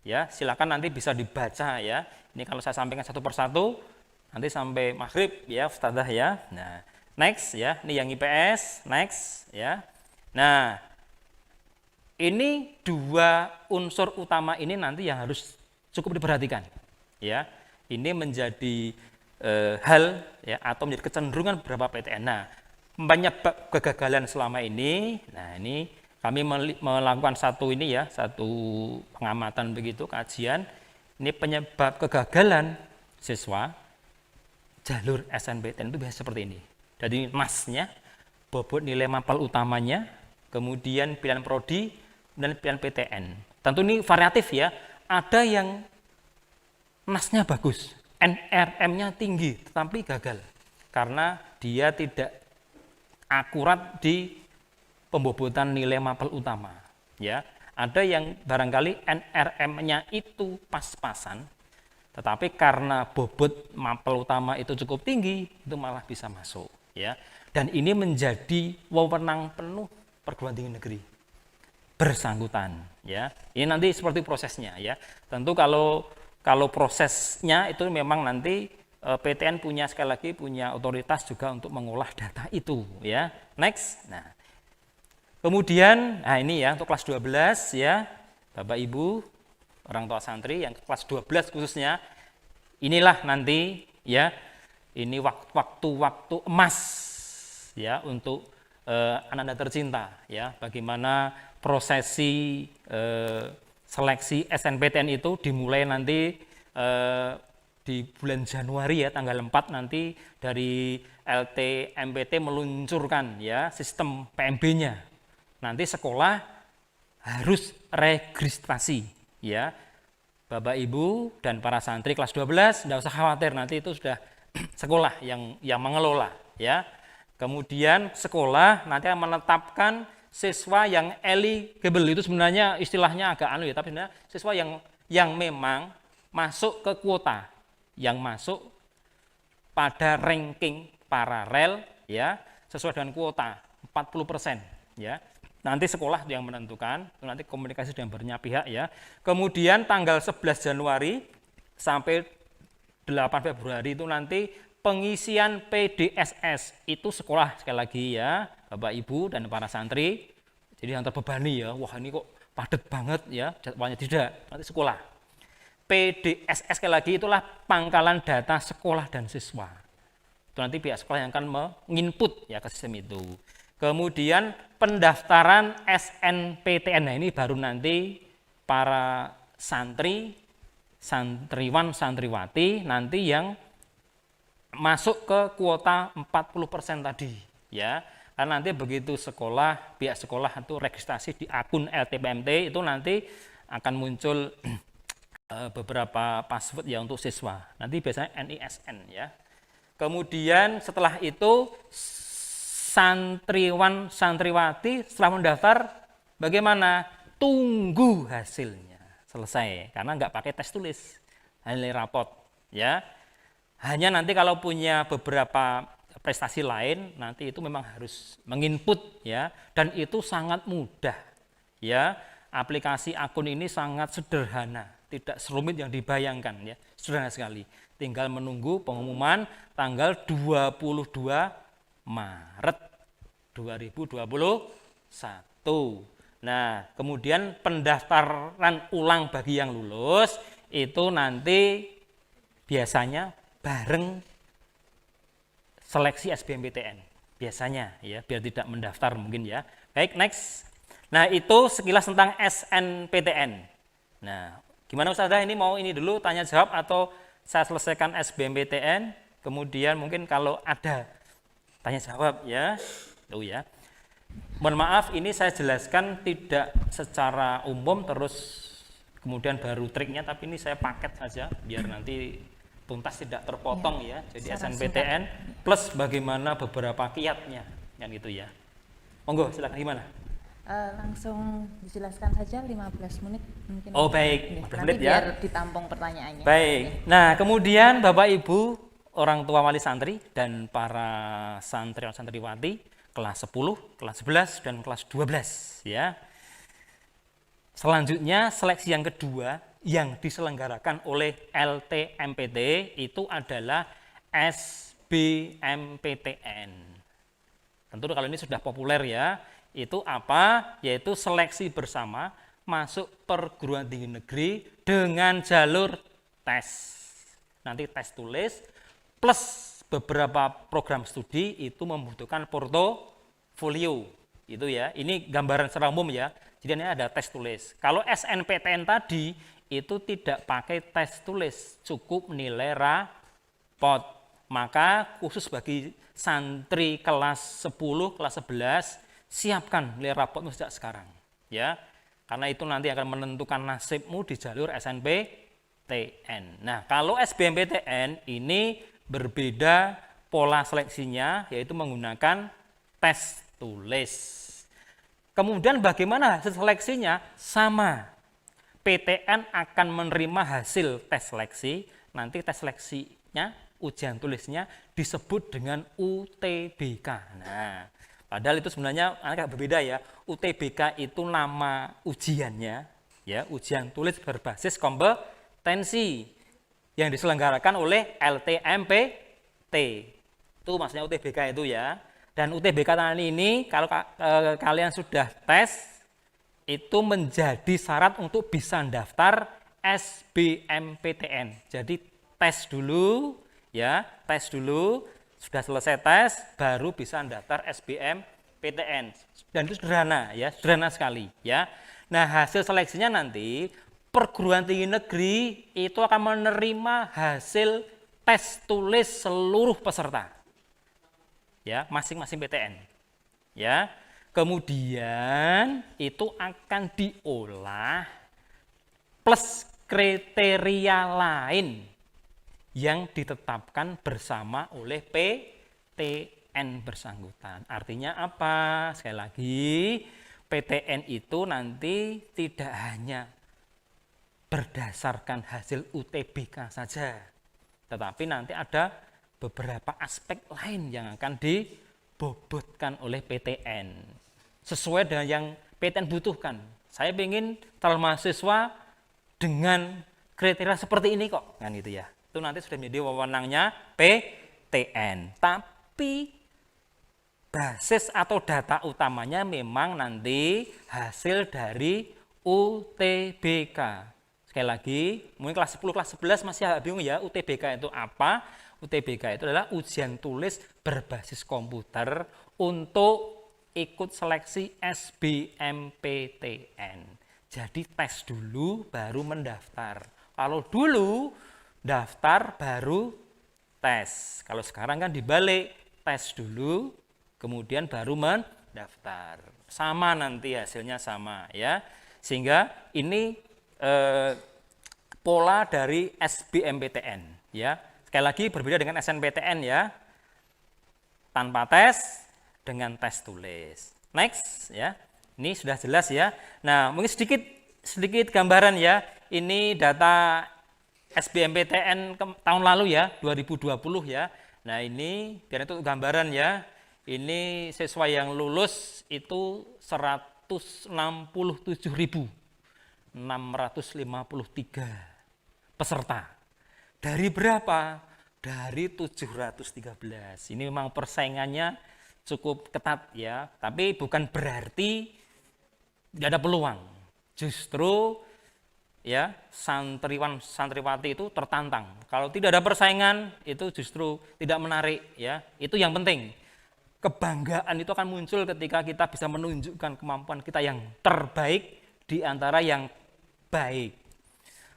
ya, silakan nanti bisa dibaca ya. Ini kalau saya sampaikan satu persatu nanti sampai maghrib ya Ustadzah ya. Nah, next ya, ini yang IPS, next ya. Nah, ini 2 unsur utama ini nanti yang harus cukup diperhatikan. Ya, ini menjadi hal ya, atau menjadi kecenderungan beberapa PTN. Nah, penyebab kegagalan selama ini, nah ini kami melakukan satu pengamatan begitu, kajian. Ini penyebab kegagalan siswa jalur SNMPTN itu biasa seperti ini. Jadi masnya, bobot nilai mapel utamanya, kemudian pilihan prodi dan pilihan PTN. Tentu ini variatif ya. Ada yang nasnya bagus, NRM-nya tinggi, tetapi gagal karena dia tidak akurat di pembobotan nilai mapel utama. Ya, ada yang barangkali NRM-nya itu pas-pasan, tetapi karena bobot mapel utama itu cukup tinggi, itu malah bisa masuk. Ya, dan ini menjadi wewenang penuh perguruan tinggi negeri bersangkutan. Ya, ini nanti seperti prosesnya. Ya, tentu kalau prosesnya itu memang nanti PTN punya otoritas juga untuk mengolah data itu ya. Next. Nah. Kemudian ini ya untuk kelas 12 ya. Bapak Ibu, orang tua santri yang kelas 12 khususnya, inilah nanti ya, ini waktu-waktu emas ya untuk anak-anak tercinta ya, bagaimana prosesi seleksi SNPTN itu dimulai nanti di bulan Januari ya, tanggal 4 nanti dari LTMPT meluncurkan ya sistem PMB-nya. Nanti sekolah harus registrasi ya. Bapak Ibu dan para santri kelas 12 tidak usah khawatir, nanti itu sudah sekolah yang mengelola ya. Kemudian sekolah nanti akan menetapkan siswa yang eligible, itu sebenarnya istilahnya agak ya, tapi sebenarnya siswa yang memang masuk ke kuota, yang masuk pada ranking paralel ya, sesuai dengan kuota 40% ya. Nanti sekolah yang menentukan, nanti komunikasi dengan banyak pihak ya. Kemudian tanggal 11 Januari sampai 8 Februari itu nanti pengisian PDSS, itu sekolah sekali lagi ya, Bapak Ibu dan para santri. Jadi yang terbebani ya, wah ini kok padat banget ya, jadwalnya, tidak, nanti sekolah. PDSS sekali lagi itulah pangkalan data sekolah dan siswa. Itu nanti pihak sekolah yang akan menginput ya ke sistem itu. Kemudian pendaftaran SNPTN, nah ini baru nanti para santri, santriwan, santriwati nanti yang masuk ke kuota 40% tadi ya. Karena nanti begitu sekolah, pihak sekolah itu registrasi di akun LTPMT, itu nanti akan muncul beberapa password ya untuk siswa. Nanti biasanya NISN ya. Kemudian setelah itu santriwan, santriwati setelah mendaftar bagaimana? Tunggu hasilnya selesai, karena nggak pakai tes tulis, hanya rapot ya. Hanya nanti kalau punya beberapa prestasi lain, nanti itu memang harus menginput ya, dan itu sangat mudah ya. Aplikasi akun ini sangat sederhana, tidak serumit yang dibayangkan ya, sederhana sekali. Tinggal menunggu pengumuman tanggal 22 Maret 2021. Nah, kemudian pendaftaran ulang bagi yang lulus itu nanti biasanya bareng seleksi SBMPTN. Biasanya ya, biar tidak mendaftar mungkin ya. Baik, next. Nah, itu sekilas tentang SNPTN. Nah, gimana Ustazah, ini mau ini dulu tanya jawab atau saya selesaikan SBMPTN, kemudian mungkin kalau ada tanya jawab ya. Tuh ya. Mohon maaf, ini saya jelaskan tidak secara umum terus kemudian baru triknya, tapi ini saya paket saja biar nanti tuntas, tidak terpotong ya. Jadi SNPTN plus bagaimana beberapa kiatnya yang itu ya. Monggo silakan, gimana? Langsung dijelaskan saja 15 menit mungkin. Oh baik, 15 nanti menit biar ya. ditampung pertanyaannya. Baik. Nah, kemudian Bapak Ibu, orang tua wali santri dan para santriwan santriwati kelas 10, kelas 11 dan kelas 12 ya. Selanjutnya seleksi yang kedua yang diselenggarakan oleh LTMPT itu adalah SBMPTN. Tentu kalau ini sudah populer ya. Itu apa? Yaitu seleksi bersama masuk perguruan tinggi negeri dengan jalur tes. Nanti tes tulis plus beberapa program studi itu membutuhkan portofolio. Itu ya. Ini gambaran secara umum ya. Jadi ini ada tes tulis. Kalau SNPTN tadi itu tidak pakai tes tulis, cukup nilai rapot. Maka khusus bagi santri kelas 10, kelas 11 siapkan nilai rapotmu sejak sekarang ya, karena itu nanti akan menentukan nasibmu di jalur SNPTN. Nah, kalau SBMPTN ini berbeda pola seleksinya, yaitu menggunakan tes tulis. Kemudian bagaimana hasil seleksinya? Sama, PTN akan menerima hasil tes seleksi, nanti tes seleksinya, ujian tulisnya disebut dengan UTBK. Nah, padahal itu sebenarnya agak berbeda ya. UTBK itu nama ujiannya, ya, ujian tulis berbasis kompetensi yang diselenggarakan oleh LTMPT. Itu maksudnya UTBK itu ya. Dan UTBK ini kalau kalian sudah tes, itu menjadi syarat untuk bisa daftar SBMPTN. Jadi tes dulu ya, tes dulu, sudah selesai tes baru bisa daftar SBMPTN. Dan itu sederhana ya, sederhana sekali ya. Nah, hasil seleksinya nanti perguruan tinggi negeri itu akan menerima hasil tes tulis seluruh peserta. Ya, masing-masing PTN. Ya. Kemudian itu akan diolah plus kriteria lain yang ditetapkan bersama oleh PTN bersangkutan. Artinya apa? Sekali lagi, PTN itu nanti tidak hanya berdasarkan hasil UTBK saja, tetapi nanti ada beberapa aspek lain yang akan dibobotkan oleh PTN sesuai dengan yang PTN butuhkan. Saya ingin calon mahasiswa dengan kriteria seperti ini kok, kan gitu ya. Itu nanti sudah menjadi wewenangnya PTN. Tapi basis atau data utamanya memang nanti hasil dari UTBK. Sekali lagi, mungkin kelas 10, kelas 11 masih agak bingung ya, UTBK itu apa? UTBK itu adalah ujian tulis berbasis komputer untuk ikut seleksi SBMPTN. Jadi tes dulu baru mendaftar. Kalau dulu daftar baru tes. Kalau sekarang kan dibalik, tes dulu kemudian baru mendaftar. Sama nanti hasilnya sama ya. Sehingga ini pola dari SBMPTN ya. Sekali lagi berbeda dengan SNPTN ya. Tanpa tes dengan tes tulis. Next ya. Ini sudah jelas ya. Nah, mungkin sedikit gambaran ya. Ini data SBMPTN tahun lalu ya, 2020 ya. Nah, ini biar itu gambaran ya. Ini siswa yang lulus itu 167.653 peserta. Dari berapa? Dari 713. Ini memang persaingannya cukup ketat ya, tapi bukan berarti tidak ada peluang. Justru ya santriwati itu tertantang. Kalau tidak ada persaingan itu justru tidak menarik ya. Itu yang penting. Kebanggaan itu akan muncul ketika kita bisa menunjukkan kemampuan kita yang terbaik di antara yang baik.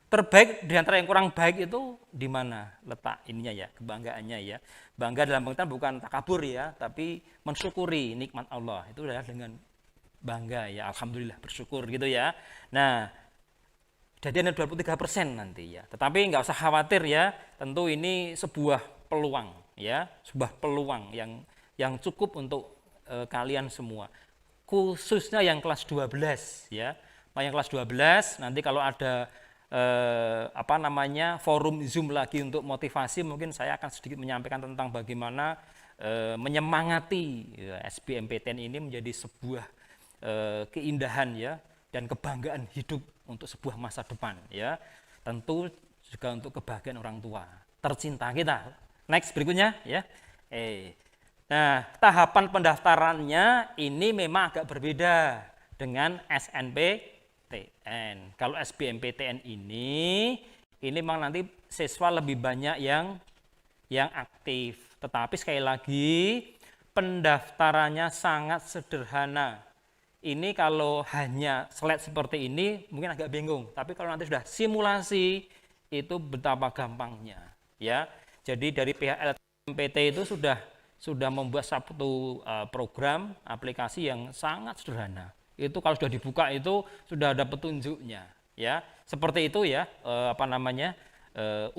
Terbaik di antara yang kurang baik itu di mana letak ininya ya, kebanggaannya ya. Bangga dalam pengertian bukan takabur ya, tapi mensyukuri nikmat Allah. Itu adalah dengan bangga ya, alhamdulillah bersyukur gitu ya. Nah, jadi ada 23% nanti ya. Tetapi nggak usah khawatir ya, tentu ini sebuah peluang ya, sebuah peluang yang cukup untuk kalian semua. Khususnya yang kelas 12 ya. Yang kelas 12 nanti kalau ada forum Zoom lagi untuk motivasi, mungkin saya akan sedikit menyampaikan tentang bagaimana menyemangati ya, SBMPTN ini menjadi sebuah keindahan ya dan kebanggaan hidup untuk sebuah masa depan ya. Tentu juga untuk kebahagiaan orang tua tercinta kita. Next berikutnya ya. Nah, tahapan pendaftarannya ini memang agak berbeda dengan SNPTN. Kalau SBMPTN ini memang nanti siswa lebih banyak yang aktif. Tetapi sekali lagi pendaftarannya sangat sederhana. Ini kalau hanya slide seperti ini mungkin agak bingung. Tapi kalau nanti sudah simulasi itu betapa gampangnya, ya. Jadi dari pihak LMPT itu sudah membuat satu program aplikasi yang sangat sederhana. Itu kalau sudah dibuka itu sudah ada petunjuknya, ya. Seperti itu ya,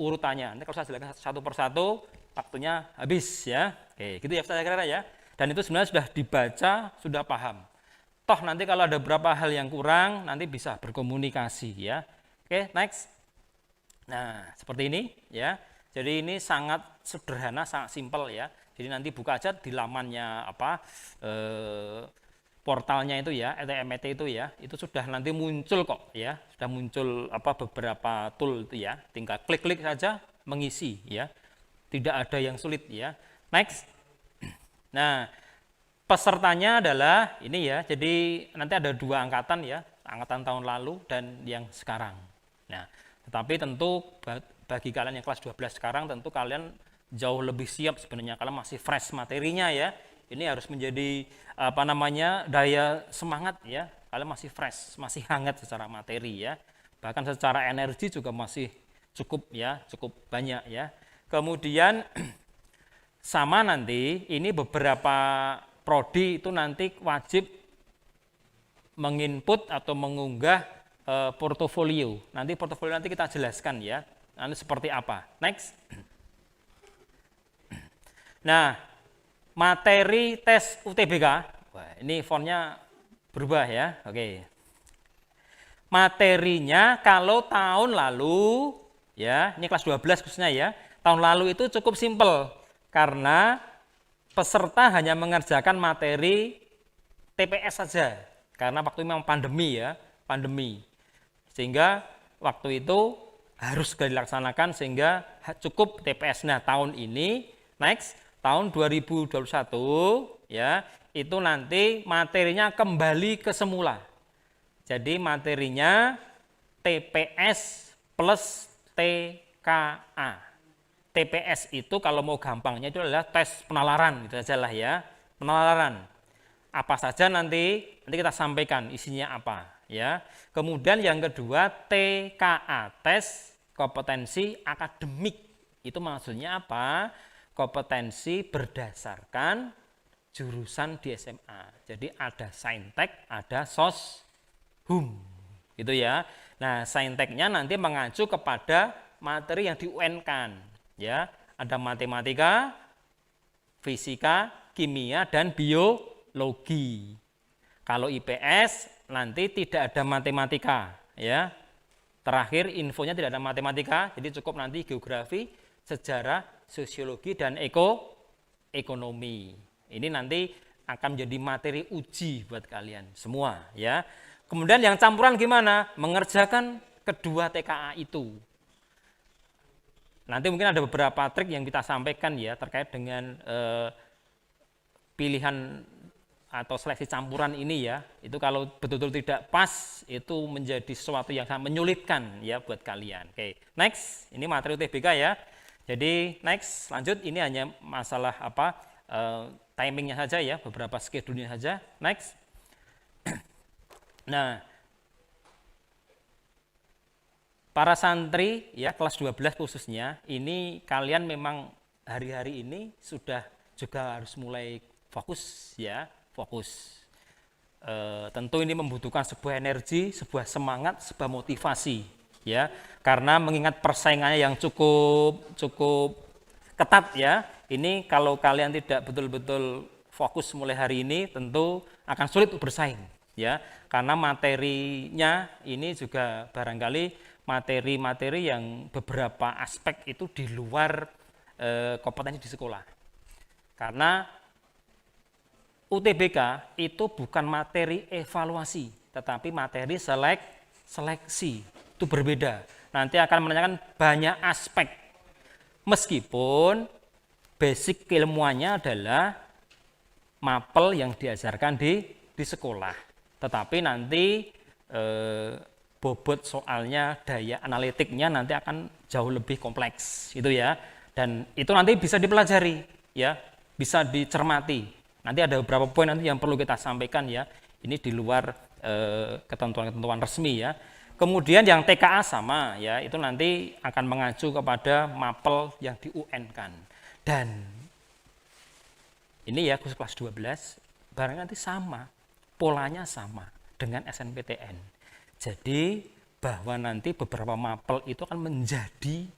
urutannya. Nanti kalau saya jelaskan satu persatu, waktunya habis ya. Oke, gitu ya saya kira ya. Dan itu sebenarnya sudah dibaca, sudah paham. Toh nanti kalau ada beberapa hal yang kurang, nanti bisa berkomunikasi ya. Oke, next. Nah, seperti ini ya. Jadi ini sangat sederhana, sangat simpel ya. Jadi nanti buka aja di lamannya portalnya itu ya, LTMPT itu ya. Itu sudah nanti muncul kok ya. Sudah muncul beberapa tool itu ya. Tinggal klik-klik saja mengisi ya. Tidak ada yang sulit ya. Next. Nah, pesertanya adalah ini ya. Jadi nanti ada dua angkatan ya, angkatan tahun lalu dan yang sekarang. Nah, Tetapi tentu bagi kalian yang kelas 12 sekarang tentu kalian jauh lebih siap sebenarnya, kalian masih fresh materinya ya. Ini harus menjadi daya semangat ya. Kalian masih fresh, masih hangat secara materi ya. Bahkan secara energi juga masih cukup ya, cukup banyak ya. Kemudian sama nanti ini beberapa prodi itu nanti wajib menginput atau mengunggah portofolio. Nanti portofolio nanti kita jelaskan ya. Nanti seperti apa. Next. Nah, materi tes UTBK. Wah, ini fontnya berubah ya. Oke. Materinya kalau tahun lalu ya, ini kelas 12 khususnya ya. Tahun lalu itu cukup simpel karena peserta hanya mengerjakan materi TPS saja. Karena waktu itu memang pandemi ya, pandemi. Sehingga waktu itu harus dilaksanakan sehingga cukup TPS. Nah, tahun ini next tahun 2021 ya, itu nanti materinya kembali ke semula. Jadi materinya TPS plus TKA. TPS itu kalau mau gampangnya itu adalah tes penalaran gitu aja lah ya. Penalaran. Apa saja nanti kita sampaikan isinya apa ya. Kemudian yang kedua TKA, tes kompetensi akademik. Itu maksudnya apa? Kompetensi berdasarkan jurusan di SMA. Jadi ada saintek, ada soshum. Gitu ya. Nah, sainteknya nanti mengacu kepada materi yang di-UN-kan, ya. Ada matematika, fisika, kimia dan biologi. Kalau IPS nanti tidak ada matematika, ya. Terakhir infonya tidak ada matematika, jadi cukup nanti geografi, sejarah, sosiologi dan ekonomi. Ini nanti akan menjadi materi uji buat kalian semua ya. Kemudian yang campuran gimana? Mengerjakan kedua TKA itu. Nanti mungkin ada beberapa trik yang kita sampaikan ya terkait dengan pilihan atau seleksi campuran ini ya. Itu kalau betul-betul tidak pas itu menjadi sesuatu yang sangat menyulitkan ya buat kalian. Oke, next, ini materi UTBK ya. Jadi next, lanjut, ini hanya masalah timingnya saja ya, beberapa schedule-nya saja. Next. Nah, para santri ya kelas 12 khususnya, ini kalian memang hari-hari ini sudah juga harus mulai fokus ya, fokus. Tentu ini membutuhkan sebuah energi, sebuah semangat, sebuah motivasi. Ya, karena mengingat persaingannya yang cukup ketat ya. Ini kalau kalian tidak betul-betul fokus mulai hari ini tentu akan sulit untuk bersaing ya. Karena materinya ini juga barangkali materi-materi yang beberapa aspek itu di luar kompetensi di sekolah. Karena UTBK itu bukan materi evaluasi, tetapi materi seleksi. Itu berbeda. Nanti akan menanyakan banyak aspek. Meskipun basic keilmuannya adalah mapel yang diajarkan di sekolah. Tetapi nanti bobot soalnya, daya analitiknya nanti akan jauh lebih kompleks itu ya. Dan itu nanti bisa dipelajari ya, bisa dicermati. Nanti ada beberapa poin nanti yang perlu kita sampaikan ya. Ini di luar ketentuan-ketentuan resmi ya. Kemudian yang TKA sama ya, itu nanti akan mengacu kepada mapel yang di UN-kan. Dan ini ya khusus kelas 12, barangnya nanti sama, polanya sama dengan SNPTN. Jadi bahwa nanti beberapa mapel itu akan menjadi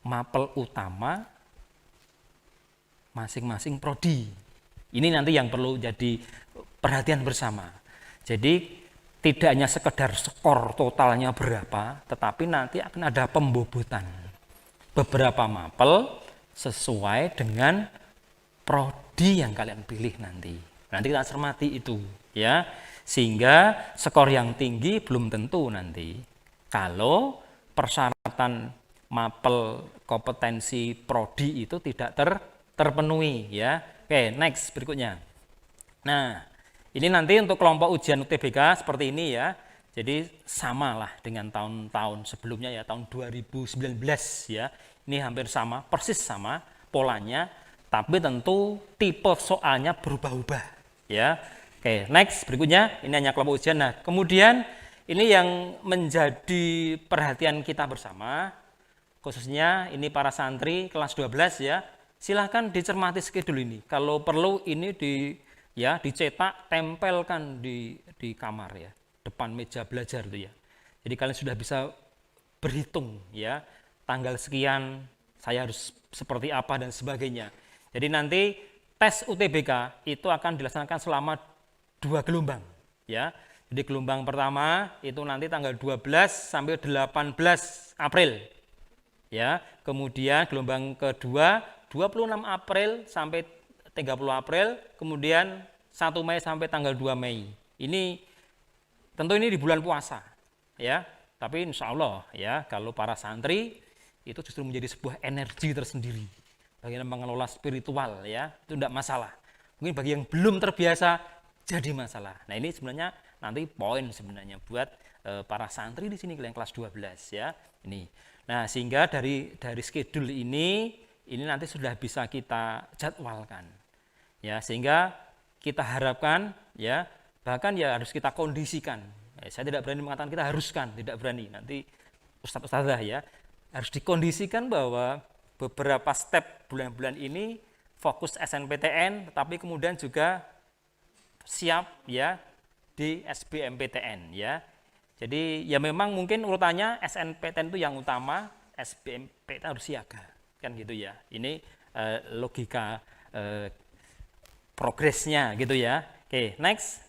mapel utama masing-masing prodi. Ini nanti yang perlu jadi perhatian bersama. Jadi tidak hanya sekedar skor totalnya berapa, tetapi nanti akan ada pembobotan beberapa mapel sesuai dengan prodi yang kalian pilih nanti. Nanti kita cermati itu ya. Sehingga skor yang tinggi belum tentu nanti. Kalau persyaratan mapel kompetensi prodi itu tidak terpenuhi ya. Oke, next berikutnya. Nah, ini nanti untuk kelompok ujian UTBK seperti ini ya. Jadi samalah dengan tahun-tahun sebelumnya ya, tahun 2019 ya. Ini hampir sama, persis sama polanya, tapi tentu tipe soalnya berubah-ubah ya. Oke, next berikutnya ini hanya kelompok ujian. Nah, kemudian ini yang menjadi perhatian kita bersama, khususnya ini para santri kelas 12 ya. Silahkan dicermati schedule ini. Kalau perlu ini dicetak, tempelkan di kamar ya, depan meja belajar itu ya. Jadi kalian sudah bisa berhitung ya, tanggal sekian saya harus seperti apa dan sebagainya. Jadi nanti tes UTBK itu akan dilaksanakan selama 2 gelombang ya. Jadi gelombang pertama itu nanti tanggal 12 sampai 18 April ya. Kemudian gelombang kedua 26 April sampai 30 April, kemudian 1 Mei sampai tanggal 2 Mei. Ini tentu ini di bulan puasa ya, tapi insya Allah ya, kalau para santri itu justru menjadi sebuah energi tersendiri bagaimana mengelola spiritual ya, itu tidak masalah. Mungkin bagi yang belum terbiasa jadi masalah. Nah, ini sebenarnya nanti poin sebenarnya buat para santri di sini yang kelas 12 ya. Ini. Nah, sehingga dari schedule ini nanti sudah bisa kita jadwalkan. Ya, sehingga kita harapkan ya, bahkan ya harus kita kondisikan. Saya tidak berani mengatakan kita haruskan, tidak berani. Nanti ustadz-ustadzah ya, harus dikondisikan bahwa beberapa step bulan-bulan ini fokus SNPTN, tetapi kemudian juga siap ya di SBMPTN ya. Jadi ya memang mungkin urutannya SNPTN itu yang utama, SBMPTN harus siaga, kan gitu ya. Ini logika progresnya gitu ya. Oke, next.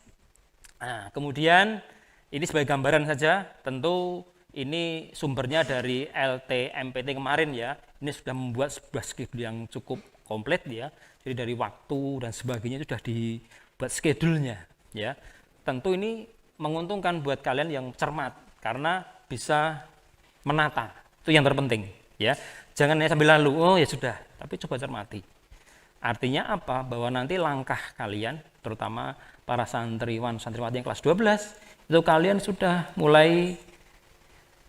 Nah, kemudian ini sebagai gambaran saja, tentu ini sumbernya dari LTMPT kemarin ya. Ini sudah membuat sebuah schedule yang cukup komplit ya. Jadi dari waktu dan sebagainya sudah dibuat schedule-nya ya. Tentu ini menguntungkan buat kalian yang cermat karena bisa menata. Itu yang terpenting ya. Jangan hanya sambil lalu, oh ya sudah, tapi coba cermati. Artinya apa? Bahwa nanti langkah kalian, terutama para santriwati yang kelas 12, itu kalian sudah mulai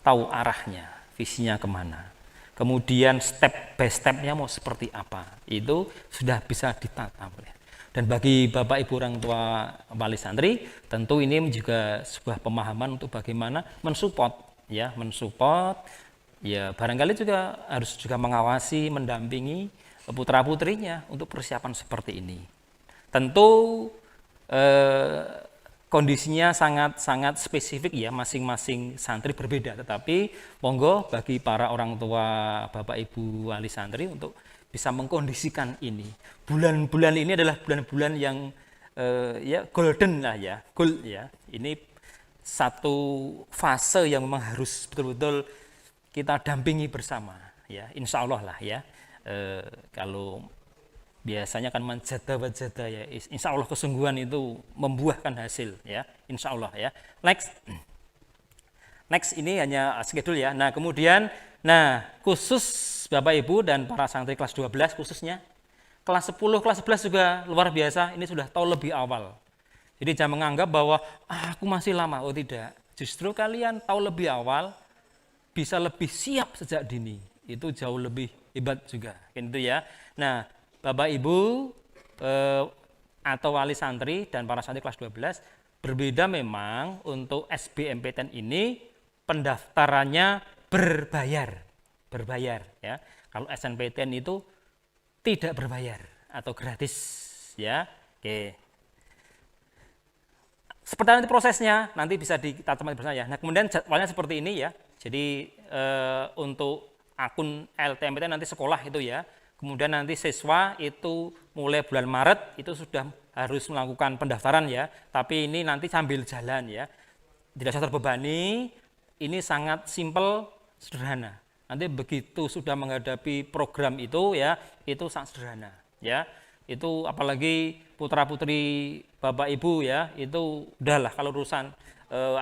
tahu arahnya, visinya kemana. Kemudian step by step-nya mau seperti apa, itu sudah bisa ditata. Dan bagi Bapak Ibu orang tua wali santri, tentu ini juga sebuah pemahaman untuk bagaimana mensupport ya, barangkali juga harus juga mengawasi, mendampingi putra-putrinya untuk persiapan seperti ini. Tentu kondisinya sangat spesifik ya, masing-masing santri berbeda, tetapi monggo bagi para orang tua Bapak Ibu wali santri untuk bisa mengkondisikan ini. Bulan-bulan ini adalah bulan-bulan yang ya golden lah ya, gold ya. Ini satu fase yang memang harus betul-betul kita dampingi bersama ya, insya Allah lah ya. Kalau biasanya kan manjada-wajada ya, insya Allah kesungguhan itu membuahkan hasil ya, insya Allah ya. Next ini hanya schedule ya. Nah kemudian, khusus Bapak Ibu dan para santri kelas 12 khususnya, kelas 10, kelas 11 juga luar biasa, ini sudah tahu lebih awal. Jadi jangan menganggap bahwa aku masih lama, oh tidak. Justru kalian tahu lebih awal, bisa lebih siap sejak dini, itu jauh lebih hebat juga, gitu ya. Nah, Bapak Ibu atau wali santri dan para santri kelas 12 berbeda memang. Untuk SBMPTN ini pendaftarannya berbayar ya. Kalau SNPTN itu tidak berbayar atau gratis ya. Oke. Seperti nanti prosesnya nanti bisa kita temati bersama ya. Nah, kemudian jadwalnya seperti ini ya. Jadi untuk akun LTMPTN nanti sekolah itu ya. Kemudian nanti siswa itu mulai bulan Maret itu sudah harus melakukan pendaftaran ya. Tapi ini nanti sambil jalan ya. Tidak usah terbebani. Ini sangat simpel, sederhana. Nanti begitu sudah menghadapi program itu ya, itu sangat sederhana ya. Itu apalagi putra-putri Bapak Ibu ya, itu udahlah kalau urusan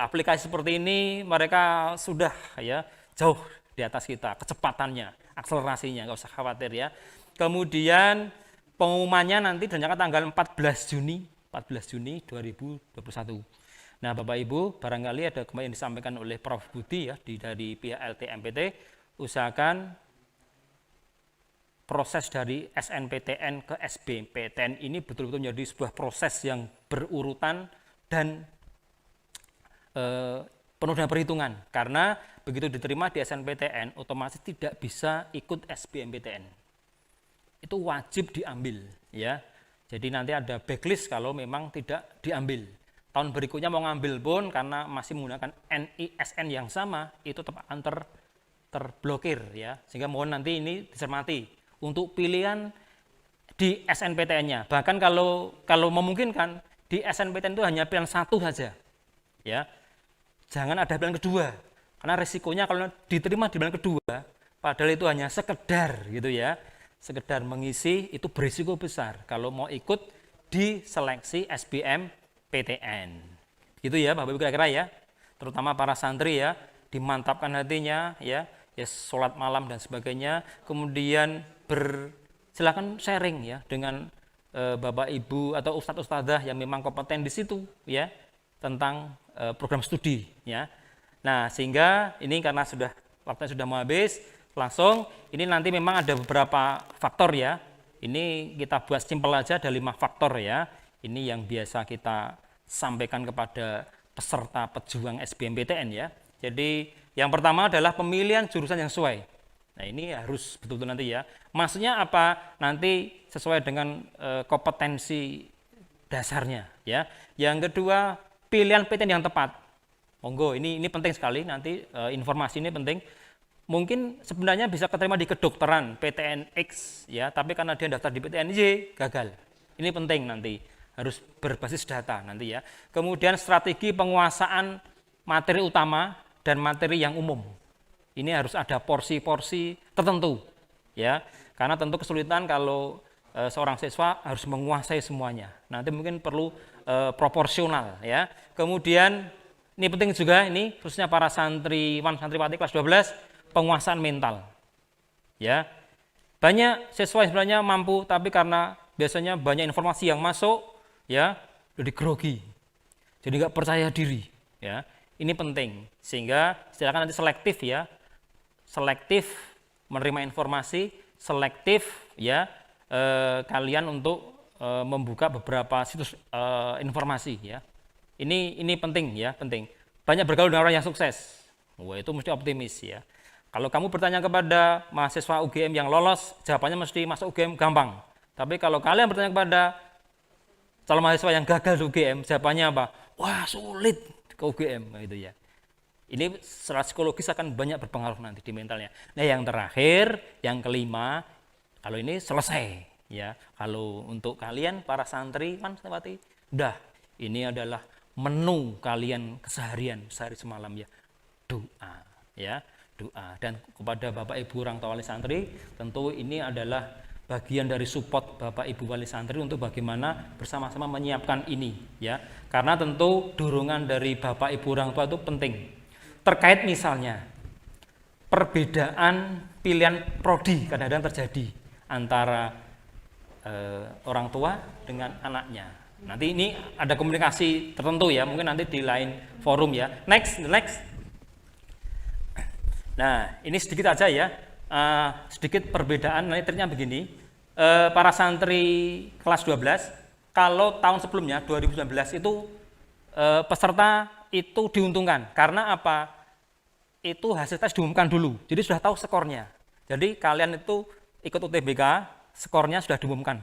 aplikasi seperti ini mereka sudah ya jauh di atas kita, kecepatannya, akselerasinya, nggak usah khawatir ya. Kemudian pengumumannya nanti direncanakan tanggal 14 Juni 2021. Nah, Bapak Ibu, barangkali ada kemarin yang disampaikan oleh Prof. Budi ya dari pihak LTMPT, usahakan proses dari SNPTN ke SBMPTN ini betul-betul menjadi sebuah proses yang berurutan dan penuh dengan perhitungan, karena begitu diterima di SNPTN otomatis tidak bisa ikut SBMPTN. Itu wajib diambil ya. Jadi nanti ada backlist kalau memang tidak diambil. Tahun berikutnya mau ngambil pun karena masih menggunakan NISN yang sama itu tetap akan terblokir ya. Sehingga mohon nanti ini dicermati untuk pilihan di SNPTN-nya. Bahkan kalau memungkinkan di SNPTN itu hanya pilihan satu saja. Ya. Jangan ada pilihan kedua. Karena resikonya kalau diterima di pilihan kedua, padahal itu hanya sekedar gitu ya. Sekedar mengisi itu berisiko besar kalau mau ikut di seleksi SBMPTN. Gitu ya Bapak Ibu kira-kira ya. Terutama para santri ya, dimantapkan hatinya ya sholat malam dan sebagainya. Kemudian silakan sharing ya dengan Bapak Ibu atau ustadz ustadzah yang memang kompeten di situ ya tentang program studi ya. Nah, sehingga ini karena waktunya sudah mau habis, langsung ini nanti memang ada beberapa faktor ya. Ini kita buat simpel aja, ada 5 faktor ya. Ini yang biasa kita sampaikan kepada peserta pejuang SBMPTN ya. Jadi yang pertama adalah pemilihan jurusan yang sesuai. Nah, ini harus betul-betul nanti ya. Maksudnya apa? Nanti sesuai dengan kompetensi dasarnya ya. Yang kedua, pilihan PTN yang tepat. Monggo, ini penting sekali nanti informasi ini penting. Mungkin sebenarnya bisa keterima di kedokteran PTN-X ya, tapi karena dia daftar di PTN-Y gagal. Ini penting nanti, harus berbasis data nanti ya. Kemudian strategi penguasaan materi utama dan materi yang umum. Ini harus ada porsi-porsi tertentu ya. Karena tentu kesulitan kalau seorang siswa harus menguasai semuanya. Nanti mungkin perlu proporsional ya. Kemudian ini penting juga ini khususnya para santriwan santriwati kelas 12, penguasaan mental. Ya. Banyak siswa yang sebenarnya mampu tapi karena biasanya banyak informasi yang masuk ya, jadi grogi. Jadi nggak percaya diri ya. Ini penting sehingga silakan nanti selektif ya. Selektif menerima informasi, selektif ya kalian untuk membuka beberapa situs informasi ya. Ini penting ya, penting. Banyak bergaul dengan orang yang sukses. Wah, itu mesti optimis ya. Kalau kamu bertanya kepada mahasiswa UGM yang lolos, jawabannya mesti masuk UGM gampang. Tapi kalau kalian bertanya kepada calon mahasiswa yang gagal di UGM, jawabannya apa? Wah, sulit ke UGM gitu ya. Ini secara psikologis akan banyak berpengaruh nanti di mentalnya. Nah, yang terakhir, yang kelima, kalau ini selesai ya. Kalau untuk kalian para santri, santriwati, udah ini adalah menu kalian keseharian sehari semalam ya. Doa ya. Doa. Dan kepada Bapak Ibu orang tua wali santri, tentu ini adalah bagian dari support Bapak Ibu wali santri untuk bagaimana bersama-sama menyiapkan ini ya. Karena tentu dorongan dari Bapak Ibu orang tua itu penting. Terkait misalnya perbedaan pilihan prodi kadang-kadang terjadi antara orang tua dengan anaknya. Nanti ini ada komunikasi tertentu ya, mungkin nanti di lain forum ya. Next. Nah, ini sedikit aja ya, sedikit perbedaan. Nanti ternyata begini, para santri kelas 12, kalau tahun sebelumnya 2019 itu peserta itu diuntungkan. Karena apa? Itu hasil tes diumumkan dulu, jadi sudah tahu skornya. Jadi kalian itu ikut UTBK, skornya sudah diumumkan.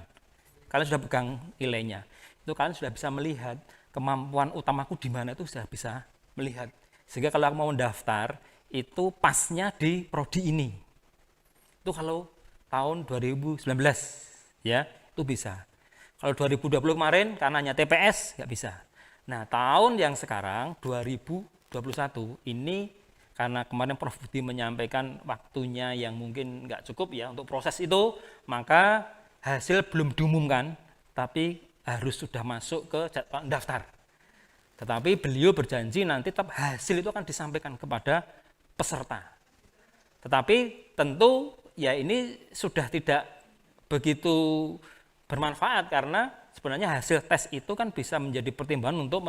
Kalian sudah pegang nilainya. Itu kalian sudah bisa melihat kemampuan utamaku di mana, itu sudah bisa melihat. Sehingga kalau aku mau mendaftar, itu pasnya di prodi ini. Itu kalau tahun 2019 ya, itu bisa. Kalau 2020 kemarin karena hanya TPS nggak bisa. Nah, tahun yang sekarang 2021 ini karena kemarin Prof. Budi menyampaikan waktunya yang mungkin nggak cukup ya untuk proses itu, maka hasil belum diumumkan, tapi harus sudah masuk ke jadwal daftar. Tetapi beliau berjanji nanti tetap hasil itu akan disampaikan kepada peserta. Tetapi tentu ya ini sudah tidak begitu bermanfaat karena sebenarnya hasil tes itu kan bisa menjadi pertimbangan untuk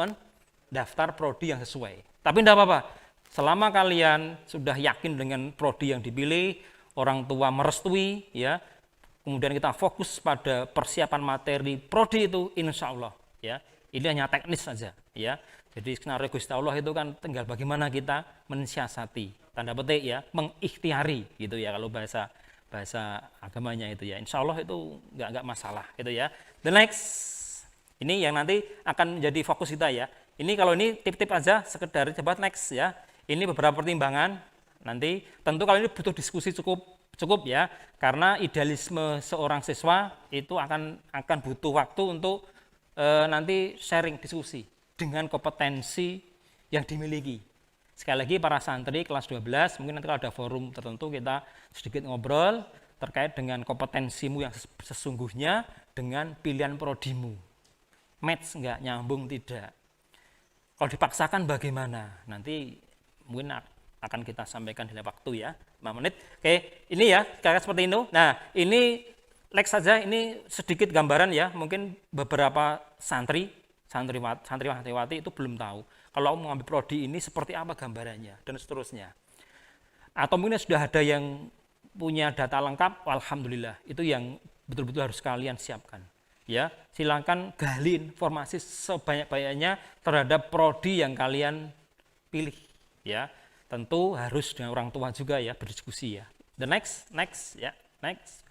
daftar prodi yang sesuai. Tapi tidak apa-apa, selama kalian sudah yakin dengan prodi yang dipilih, orang tua merestui, ya, kemudian kita fokus pada persiapan materi prodi itu, insya Allah, ya, ini hanya teknis saja, ya. Jadi skenario Gusti Allah itu kan tinggal bagaimana kita mensiasati, tanda petik ya, mengikhtiari gitu ya kalau bahasa agamanya itu ya. Insya Allah itu nggak masalah gitu ya. The next, ini yang nanti akan menjadi fokus kita ya. Ini kalau ini tip-tip aja, sekedar coba next ya. Ini beberapa pertimbangan. Nanti tentu kalau ini butuh diskusi cukup ya, karena idealisme seorang siswa itu akan butuh waktu untuk nanti sharing diskusi dengan kompetensi yang dimiliki. Sekali lagi para santri kelas 12, mungkin nanti kalau ada forum tertentu kita sedikit ngobrol terkait dengan kompetensimu yang sesungguhnya dengan pilihan prodimu. Match enggak, nyambung tidak. Kalau dipaksakan bagaimana? Nanti mungkin akan kita sampaikan dalam waktu ya, 5 menit. Oke, ini ya, kayak seperti itu. Nah, ini next saja, ini sedikit gambaran ya, mungkin beberapa santriwati itu belum tahu kalau mengambil prodi ini seperti apa gambarannya dan seterusnya. Atau mungkin sudah ada yang punya data lengkap, alhamdulillah, itu yang betul-betul harus kalian siapkan. Ya, silakan gali informasi sebanyak-banyaknya terhadap prodi yang kalian pilih. Ya, tentu harus dengan orang tua juga ya, berdiskusi ya. The next ya, next.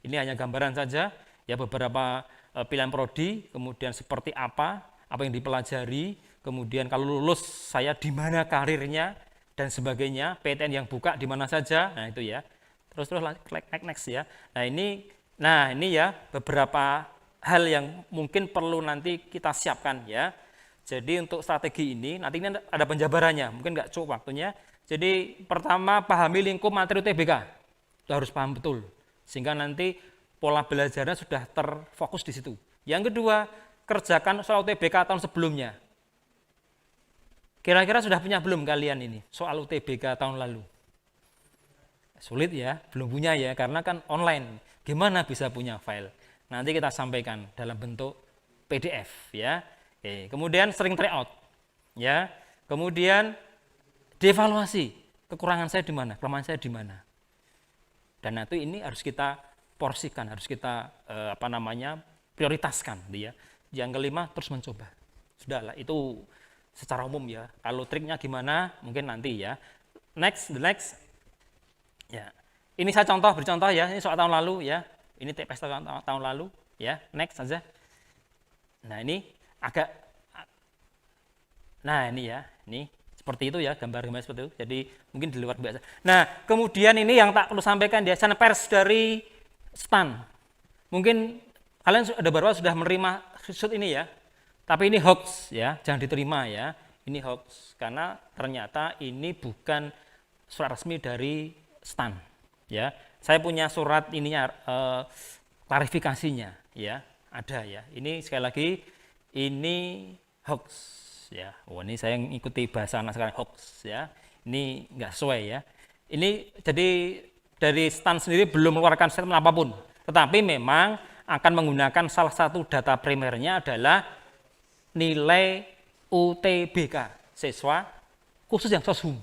Ini hanya gambaran saja ya, beberapa pilihan prodi, kemudian seperti apa yang dipelajari, kemudian kalau lulus saya di mana karirnya dan sebagainya, PTN yang buka di mana saja. Nah, itu ya. Terus next ya. Nah, ini ya beberapa hal yang mungkin perlu nanti kita siapkan ya. Jadi untuk strategi ini nanti ini ada penjabarannya, mungkin nggak cukup waktunya. Jadi pertama, pahami lingkup materi UTBK. Itu harus paham betul. Sehingga nanti pola belajarnya sudah terfokus di situ. Yang kedua, kerjakan soal UTBK tahun sebelumnya. Kira-kira sudah punya belum kalian ini soal UTBK tahun lalu? Sulit ya, belum punya ya, karena kan online. Gimana bisa punya file? Nanti kita sampaikan dalam bentuk PDF ya. Oke, kemudian sering tryout ya. Kemudian dievaluasi, kekurangan saya di mana, kelemahan saya di mana. Dan nanti ini harus kita porsikan, harus kita prioritaskan ya. Yang kelima, terus mencoba. Sudahlah, itu secara umum ya. Kalau triknya gimana mungkin nanti ya. The next ya. Ini saya beri contoh ya, ini soal tahun lalu ya. Ini TPS tahun lalu ya. Next saja. Nah, ini ini ya, ini seperti itu ya, gambar-gambar seperti itu. Jadi mungkin di luar biasa. Nah, kemudian ini yang tak perlu sampaikan dia, sana pers dari STAN. Mungkin kalian ada beberapa sudah menerima screenshot ini ya. Tapi ini hoax ya, jangan diterima ya. Ini hoax karena ternyata ini bukan surat resmi dari STAN ya. Saya punya surat ininya, klarifikasinya ya, ada ya. Ini sekali lagi ini hoax ya. Ini saya ngikuti bahasa anak sekarang, hoax ya. Ini nggak sesuai ya. Ini jadi dari STAN sendiri belum mengeluarkan statement apapun, tetapi memang akan menggunakan salah satu data primernya adalah nilai UTBK siswa khusus yang soshum.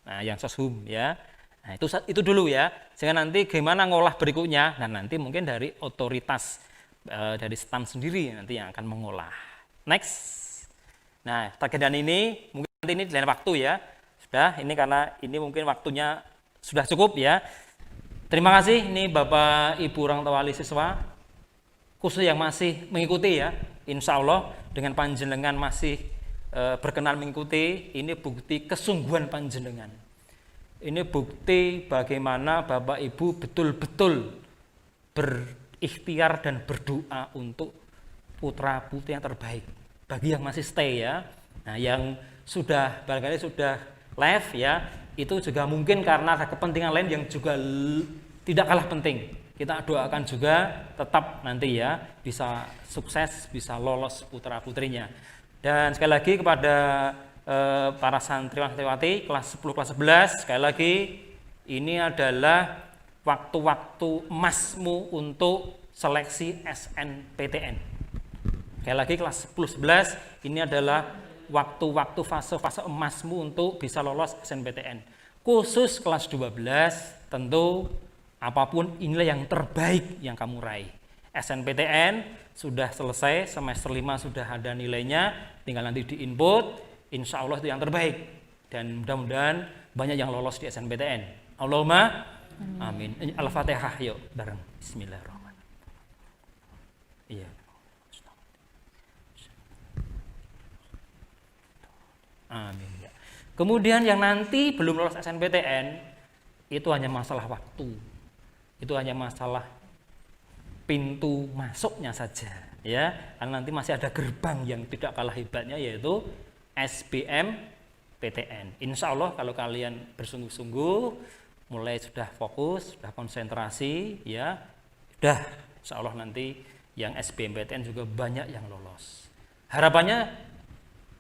Nah, yang soshum ya. Nah, itu dulu ya. Sehingga nanti gimana ngolah berikutnya, nah nanti mungkin dari otoritas dari STAN sendiri nanti yang akan mengolah. Next. Nah, terkait ini mungkin nanti ini di lain waktu ya. Sudah, ini karena ini mungkin waktunya sudah cukup ya. Terima kasih ini Bapak Ibu orang tua wali siswa khusus yang masih mengikuti ya. Insya Allah dengan panjenengan masih berkenan mengikuti, ini bukti kesungguhan panjenengan. Ini bukti bagaimana Bapak Ibu betul-betul berikhtiar dan berdoa untuk putra putri yang terbaik. Bagi yang masih stay ya, nah yang sudah barangkali sudah live ya, itu juga mungkin karena ada kepentingan lain yang juga tidak kalah penting. Kita doakan juga tetap nanti ya bisa sukses, bisa lolos putra putrinya. Dan sekali lagi kepada para santriwati kelas 10 kelas 11, sekali lagi ini adalah waktu-waktu emasmu untuk seleksi SNPTN. Sekali lagi kelas 10 11 ini adalah waktu-waktu fase-fase emasmu untuk bisa lolos SNPTN. Khusus kelas 12 tentu apapun inilah yang terbaik yang kamu raih. SNPTN sudah selesai, semester 5 sudah ada nilainya, tinggal nanti diinput, insya Allah itu yang terbaik. Dan mudah-mudahan banyak yang lolos di SNPTN. Allahumma amin. Al-Fatihah yuk bareng. Bismillahirrahmanirrahim. Iya. Amin ya. Kemudian yang nanti belum lolos SNPTN itu hanya masalah waktu. Itu hanya masalah pintu masuknya saja ya. Karena nanti masih ada gerbang yang tidak kalah hebatnya yaitu SBMPTN. Insya Allah kalau kalian bersungguh-sungguh mulai sudah fokus, sudah konsentrasi ya, sudah insya Allah nanti yang SBMPTN juga banyak yang lolos. Harapannya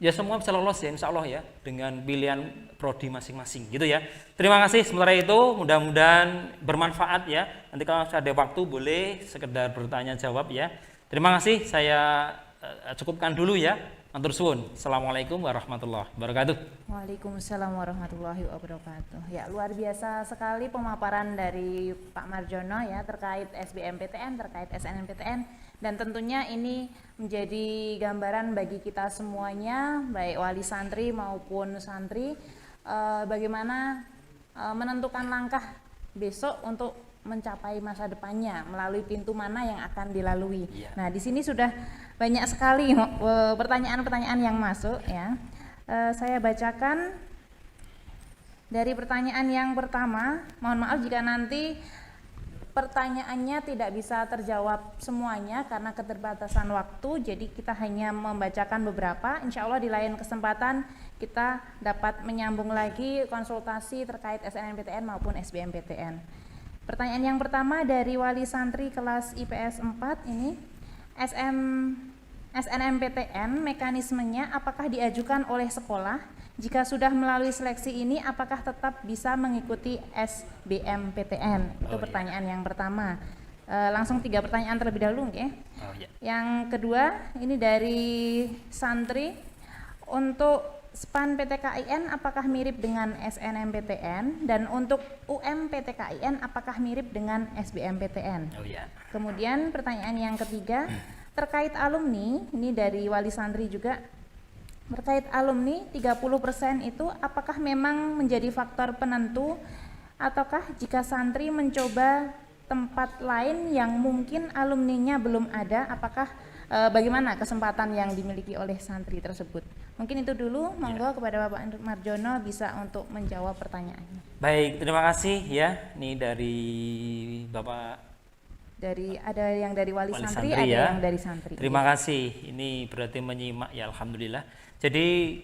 ya semua bisa lolos ya insya Allah ya dengan pilihan prodi masing-masing gitu ya. Terima kasih sementara itu, mudah-mudahan bermanfaat ya. Nanti kalau ada waktu boleh sekedar bertanya jawab ya. Terima kasih, saya cukupkan dulu ya. Matur suwun. Assalamualaikum warahmatullahi wabarakatuh. Waalaikumsalam warahmatullahi wabarakatuh. Ya, luar biasa sekali pemaparan dari Pak Marjono ya terkait SBMPTN, terkait SNMPTN, dan tentunya ini menjadi gambaran bagi kita semuanya, baik wali santri maupun santri, bagaimana menentukan langkah besok untuk mencapai masa depannya melalui pintu mana yang akan dilalui. Nah, di sini sudah banyak sekali pertanyaan-pertanyaan yang masuk ya. Saya bacakan dari pertanyaan yang pertama. Mohon maaf jika nanti pertanyaannya tidak bisa terjawab semuanya karena keterbatasan waktu. Jadi kita hanya membacakan beberapa. Insya Allah di lain kesempatan kita dapat menyambung lagi konsultasi terkait SNMPTN maupun SBMPTN. Pertanyaan yang pertama dari wali santri kelas IPS 4 ini, SNMPTN mekanismenya apakah diajukan oleh sekolah? Jika sudah melalui seleksi ini apakah tetap bisa mengikuti SBMPTN? Itu pertanyaan yang pertama. Langsung 3 pertanyaan terlebih dahulu ya. Yang kedua ini dari santri, untuk SPAN PTKIN apakah mirip dengan SNMPTN, dan untuk UM-PTKIN apakah mirip dengan SBMPTN? Kemudian pertanyaan yang ketiga terkait alumni, ini dari wali santri juga, terkait alumni 30% itu apakah memang menjadi faktor penentu, ataukah jika santri mencoba tempat lain yang mungkin alumninya belum ada, apakah bagaimana kesempatan yang dimiliki oleh santri tersebut? Mungkin itu dulu, monggo kepada Bapak Marjono bisa untuk menjawab pertanyaannya. Baik, terima kasih ya. Ini dari Bapak, ada yang dari wali santri, ada ya. yang dari santri. Terima kasih. Ini berarti menyimak ya, alhamdulillah. Jadi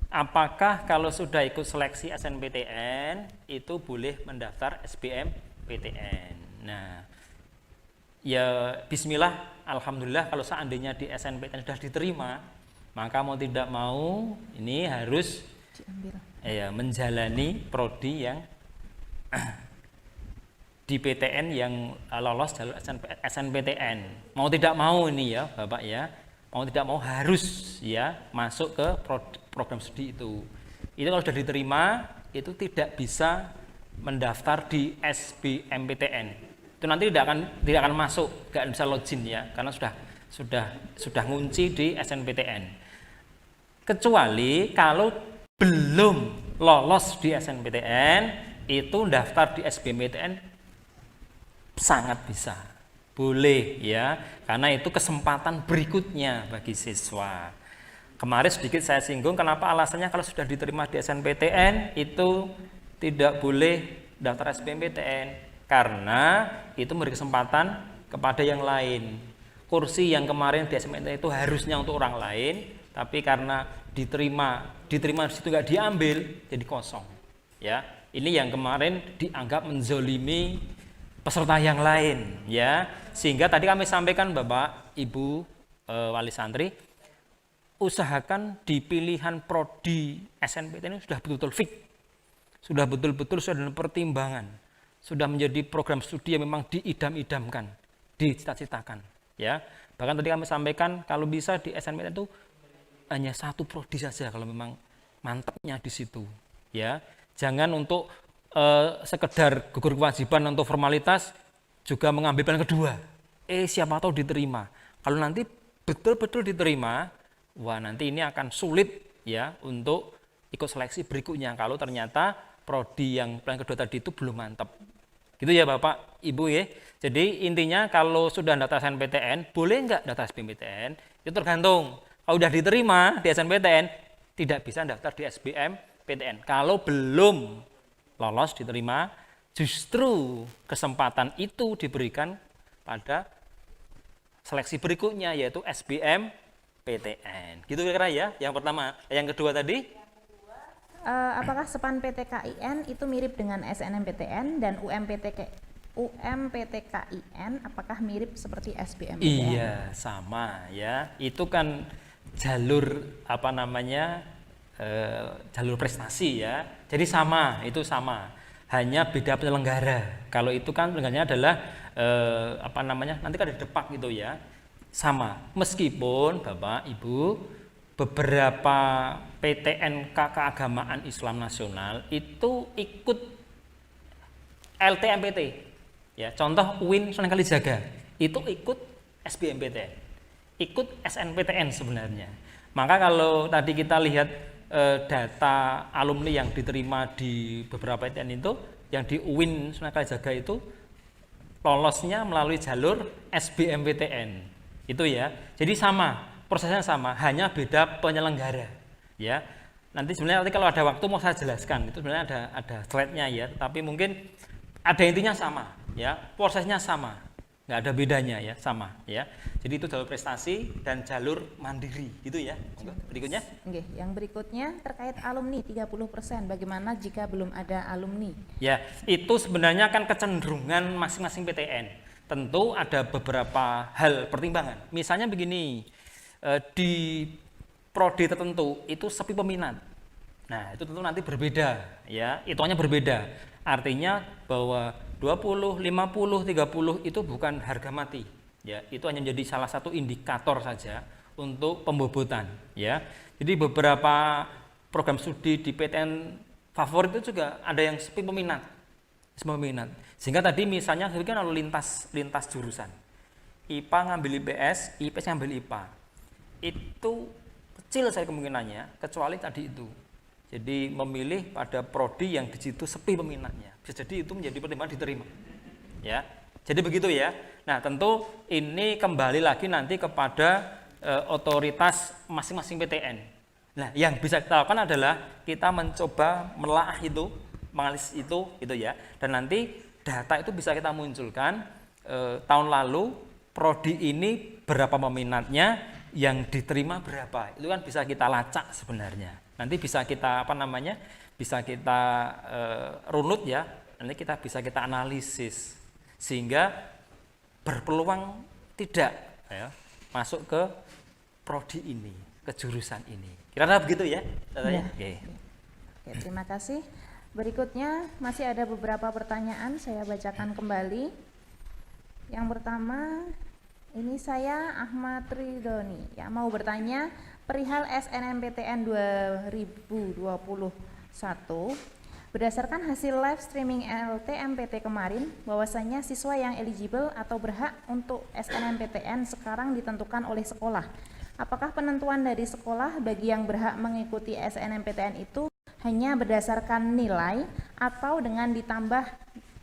apakah kalau sudah ikut seleksi SNPTN itu boleh mendaftar SBMPTN? Nah, ya bismillah, alhamdulillah kalau seandainya di SNPTN sudah diterima, maka mau tidak mau ini harus menjalani prodi yang di PTN yang lolos jalur SNPTN. Mau tidak mau ini ya Bapak ya, mau tidak mau harus ya masuk ke program studi itu. Itu kalau sudah diterima itu tidak bisa mendaftar di SBMPTN. Itu nanti tidak akan masuk, tidak bisa login ya, karena sudah ngunci di SNPTN. Kecuali kalau belum lolos di SNPTN, itu daftar di SBMPTN sangat bisa, boleh ya, karena itu kesempatan berikutnya bagi siswa. Kemarin sedikit saya singgung kenapa alasannya kalau sudah diterima di SNPTN itu tidak boleh daftar SBMPTN, karena itu memberi kesempatan kepada yang lain. Kursi yang kemarin di SNPTN itu harusnya untuk orang lain, tapi karena diterima di situ nggak diambil, jadi kosong. Ya, ini yang kemarin dianggap menzolimi peserta yang lain, ya. Sehingga tadi kami sampaikan Bapak, Ibu, wali santri, usahakan di pilihan prodi SNPTN ini sudah betul-betul fix, sudah betul-betul sudah ada pertimbangan, sudah menjadi program studi yang memang diidam-idamkan, dicita-citakan, ya. Bahkan tadi kami sampaikan kalau bisa di SNPTN itu hanya satu prodi saja kalau memang mantapnya di situ, ya. Jangan untuk sekedar gugur kewajiban untuk formalitas juga mengambil pilihan kedua. Siapa tahu diterima. Kalau nanti betul-betul diterima, wah nanti ini akan sulit ya untuk ikut seleksi berikutnya kalau ternyata prodi yang pilihan kedua tadi itu belum mantap. Gitu ya Bapak, Ibu ya. Jadi intinya kalau sudah daftar SNMPTN, boleh nggak daftar SBMPTN? Itu tergantung. Kalau sudah diterima di SNMPTN, tidak bisa daftar di SBMPTN. Kalau belum lolos diterima, justru kesempatan itu diberikan pada seleksi berikutnya yaitu SBMPTN. Gitu kira-kira ya. Yang pertama, yang kedua tadi apakah SEPAN PTKIN itu mirip dengan SNMPTN dan UMPTKIN apakah mirip seperti SBMPTN? Iya, sama ya. Itu kan jalur apa namanya? Jalur prestasi ya. Jadi sama, itu sama. Hanya beda penyelenggara. Kalau itu kan penyelenggaranya adalah apa namanya? Nanti kan ada depak gitu ya. Sama. Meskipun Bapak, Ibu, beberapa PTN keagamaan Islam nasional itu ikut LTMPT. Ya, contoh UIN Sunan Kalijaga itu ikut SBMPTN. Ikut SNPTN sebenarnya. Maka kalau tadi kita lihat data alumni yang diterima di beberapa PTN itu, yang di UIN Sunan Kalijaga itu lolosnya melalui jalur SBMPTN. Itu ya. Jadi sama, prosesnya sama, hanya beda penyelenggara. Ya. Nanti sebenarnya kalau ada waktu mau saya jelaskan. Itu sebenarnya ada slide-nya ya, tapi mungkin ada intinya sama, ya. Prosesnya sama. Nggak ada bedanya ya, sama ya. Jadi itu jalur prestasi dan jalur mandiri gitu ya. Berikutnya. Oke, yang berikutnya terkait alumni 30%. Bagaimana jika belum ada alumni? Ya, itu sebenarnya kan kecenderungan masing-masing PTN. Tentu ada beberapa hal pertimbangan. Misalnya begini, di prodi tertentu itu sepi peminat. Nah, itu tentu nanti berbeda ya, hitungannya berbeda. Artinya bahwa 20, 50, 30 itu bukan harga mati. Ya, itu hanya menjadi salah satu indikator saja untuk pembobotan. Ya, jadi beberapa program studi di PTN favorit itu juga ada yang sepi peminat, Sehingga tadi misalnya kan lalu lintas jurusan. IPA ngambil IPS, IPS ngambil IPA. Itu kecil saya kemungkinannya, kecuali tadi itu. Jadi memilih pada prodi yang di situ sepi peminatnya. Bisa jadi itu menjadi pertimbangan diterima. Ya. Jadi begitu ya. Nah, tentu ini kembali lagi nanti kepada otoritas masing-masing PTN. Nah, yang bisa kita lakukan adalah kita mencoba melaah itu, menganalisis itu gitu ya. Dan nanti data itu bisa kita munculkan tahun lalu prodi ini berapa peminatnya, yang diterima berapa. Itu kan bisa kita lacak sebenarnya. Nanti bisa kita bisa kita runut ya. Nanti bisa kita analisis sehingga berpeluang tidak ya, masuk ke prodi ini, ke jurusan ini. Kira-kira begitu ya? Ya. Oke, terima kasih. Berikutnya masih ada beberapa pertanyaan, saya bacakan kembali. Yang pertama, ini saya Ahmad Ridhoni ya, mau bertanya perihal SNMPTN 2021. Berdasarkan hasil live streaming LTMPT kemarin, bahwasanya siswa yang eligible atau berhak untuk SNMPTN sekarang ditentukan oleh sekolah. Apakah penentuan dari sekolah bagi yang berhak mengikuti SNMPTN itu hanya berdasarkan nilai atau dengan ditambah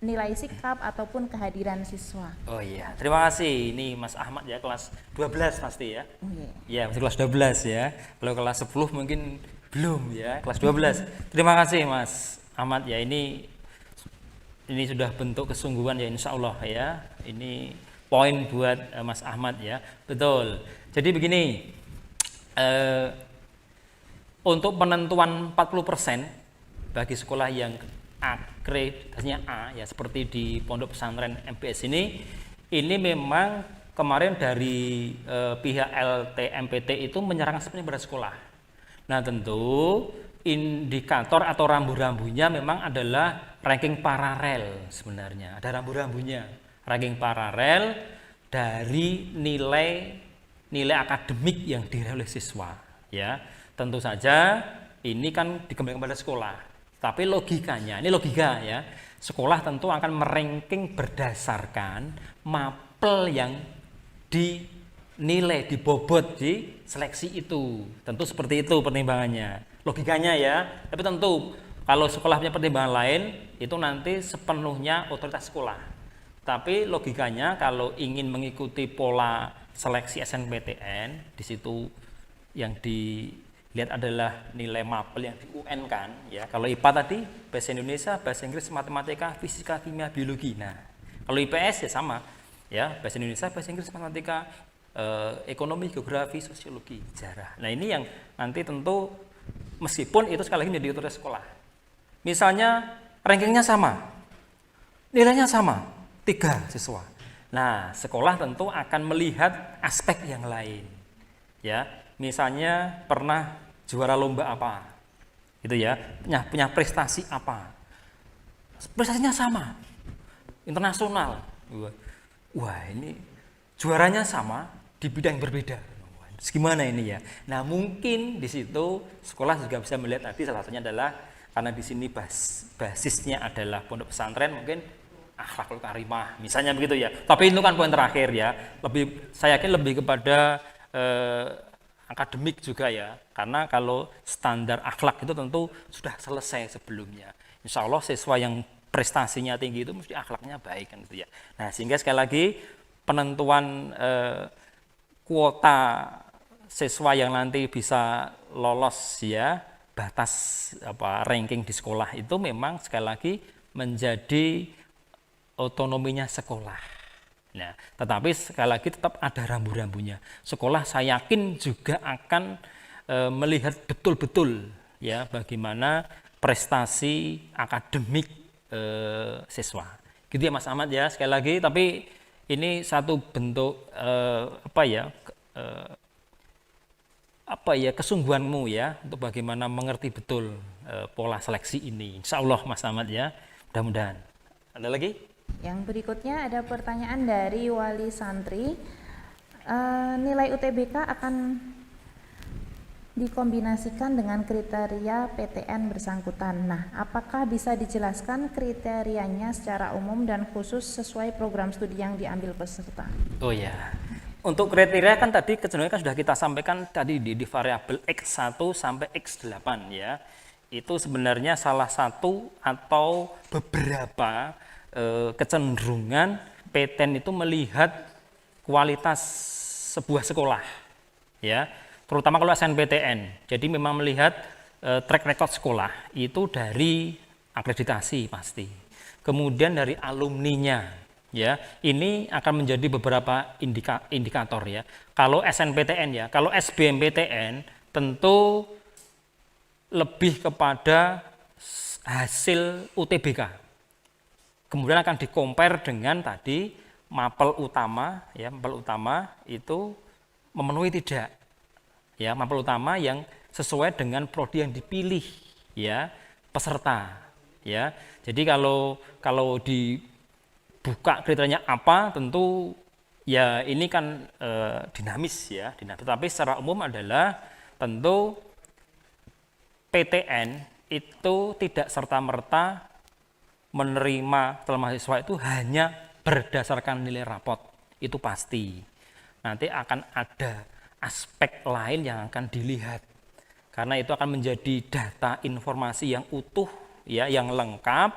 nilai sikap ataupun kehadiran siswa? Oh iya, terima kasih. Ini Mas Ahmad ya, kelas 12 pasti ya. Ya, masih kelas 12 ya. Kalau kelas 10 mungkin belum ya, kelas 12. Terima kasih Mas Ahmad ya, ini sudah bentuk kesungguhan ya, insya Allah ya. Ini poin buat Mas Ahmad ya. Betul. Jadi begini, untuk penentuan 40% bagi sekolah yang akreditasinya A ya, seperti di Pondok Pesantren MPS ini memang kemarin dari pihak LTMPT itu menyerahkan sepenuhnya pada sekolah. Nah, tentu indikator atau rambu-rambunya memang adalah ranking paralel sebenarnya. Ada rambu-rambunya, ranking paralel dari nilai akademik yang diraih oleh siswa. Ya, tentu saja ini kan dikembalikan pada sekolah. Tapi logikanya, ini logika ya. Sekolah tentu akan meranking berdasarkan mapel yang dinilai, dibobot di seleksi itu. Tentu seperti itu pertimbangannya. Logikanya ya. Tapi tentu kalau sekolah punya pertimbangan lain, itu nanti sepenuhnya otoritas sekolah. Tapi logikanya kalau ingin mengikuti pola seleksi SNMPTN, di situ yang dilihat adalah nilai mapel yang di UN kan ya. Kalau IPA tadi bahasa Indonesia, bahasa Inggris, matematika, fisika, kimia, biologi. Nah, kalau IPS ya sama ya, bahasa Indonesia, bahasa Inggris, matematika, ekonomi, geografi, sosiologi, sejarah. Nah, ini yang nanti tentu meskipun itu sekali lagi menjadi otoritas sekolah. Misalnya rankingnya sama, nilainya sama, 3 siswa. Nah, sekolah tentu akan melihat aspek yang lain. Ya, misalnya pernah juara lomba apa, gitu ya, punya prestasi apa, prestasinya sama, internasional. Wah, ini juaranya sama di bidang yang berbeda. Gimana ini ya? Nah, mungkin di situ sekolah juga bisa melihat tadi salah satunya adalah karena di sini basisnya adalah pondok pesantren, mungkin akhlakul karimah, misalnya begitu ya. Tapi itu kan poin terakhir ya. Saya yakin lebih kepada akademik juga ya, karena kalau standar akhlak itu tentu sudah selesai sebelumnya. Insya Allah siswa yang prestasinya tinggi itu mesti akhlaknya baik kan gitu ya. Nah, sehingga sekali lagi penentuan kuota siswa yang nanti bisa lolos ya, batas ranking di sekolah itu memang sekali lagi menjadi otonominya sekolah. Nah, tetapi sekali lagi tetap ada rambu-rambunya. Sekolah saya yakin juga akan melihat betul-betul ya bagaimana prestasi akademik siswa. Gitu ya Mas Ahmad ya, sekali lagi. Tapi ini satu bentuk kesungguhanmu ya untuk bagaimana mengerti betul pola seleksi ini. Insya Allah Mas Ahmad ya, mudah-mudahan. Ada lagi? Yang berikutnya ada pertanyaan dari Wali Santri. Nilai UTBK akan dikombinasikan dengan kriteria PTN bersangkutan. Nah, apakah bisa dijelaskan kriterianya secara umum dan khusus sesuai program studi yang diambil peserta? Oh ya, untuk kriteria kan tadi kecenderungan kan sudah kita sampaikan tadi di variabel X1 sampai X8 ya. Itu sebenarnya salah satu atau beberapa kecenderungan PTN itu melihat kualitas sebuah sekolah ya, terutama kalau SNMPTN. Jadi memang melihat track record sekolah itu dari akreditasi pasti, kemudian dari alumninya ya. Ini akan menjadi beberapa indikator ya. Kalau SNMPTN ya, kalau SBMPTN tentu lebih kepada hasil UTBK. Kemudian akan di-compare dengan tadi mapel utama ya, mapel utama itu memenuhi tidak ya, mapel utama yang sesuai dengan prodi yang dipilih ya peserta ya. Jadi kalau dibuka kriterianya apa, tentu ya ini kan dinamis ya, dinamis. Tapi secara umum adalah tentu PTN itu tidak serta-merta menerima calon mahasiswa itu hanya berdasarkan nilai rapot, itu pasti. Nanti akan ada aspek lain yang akan dilihat, karena itu akan menjadi data informasi yang utuh ya, yang lengkap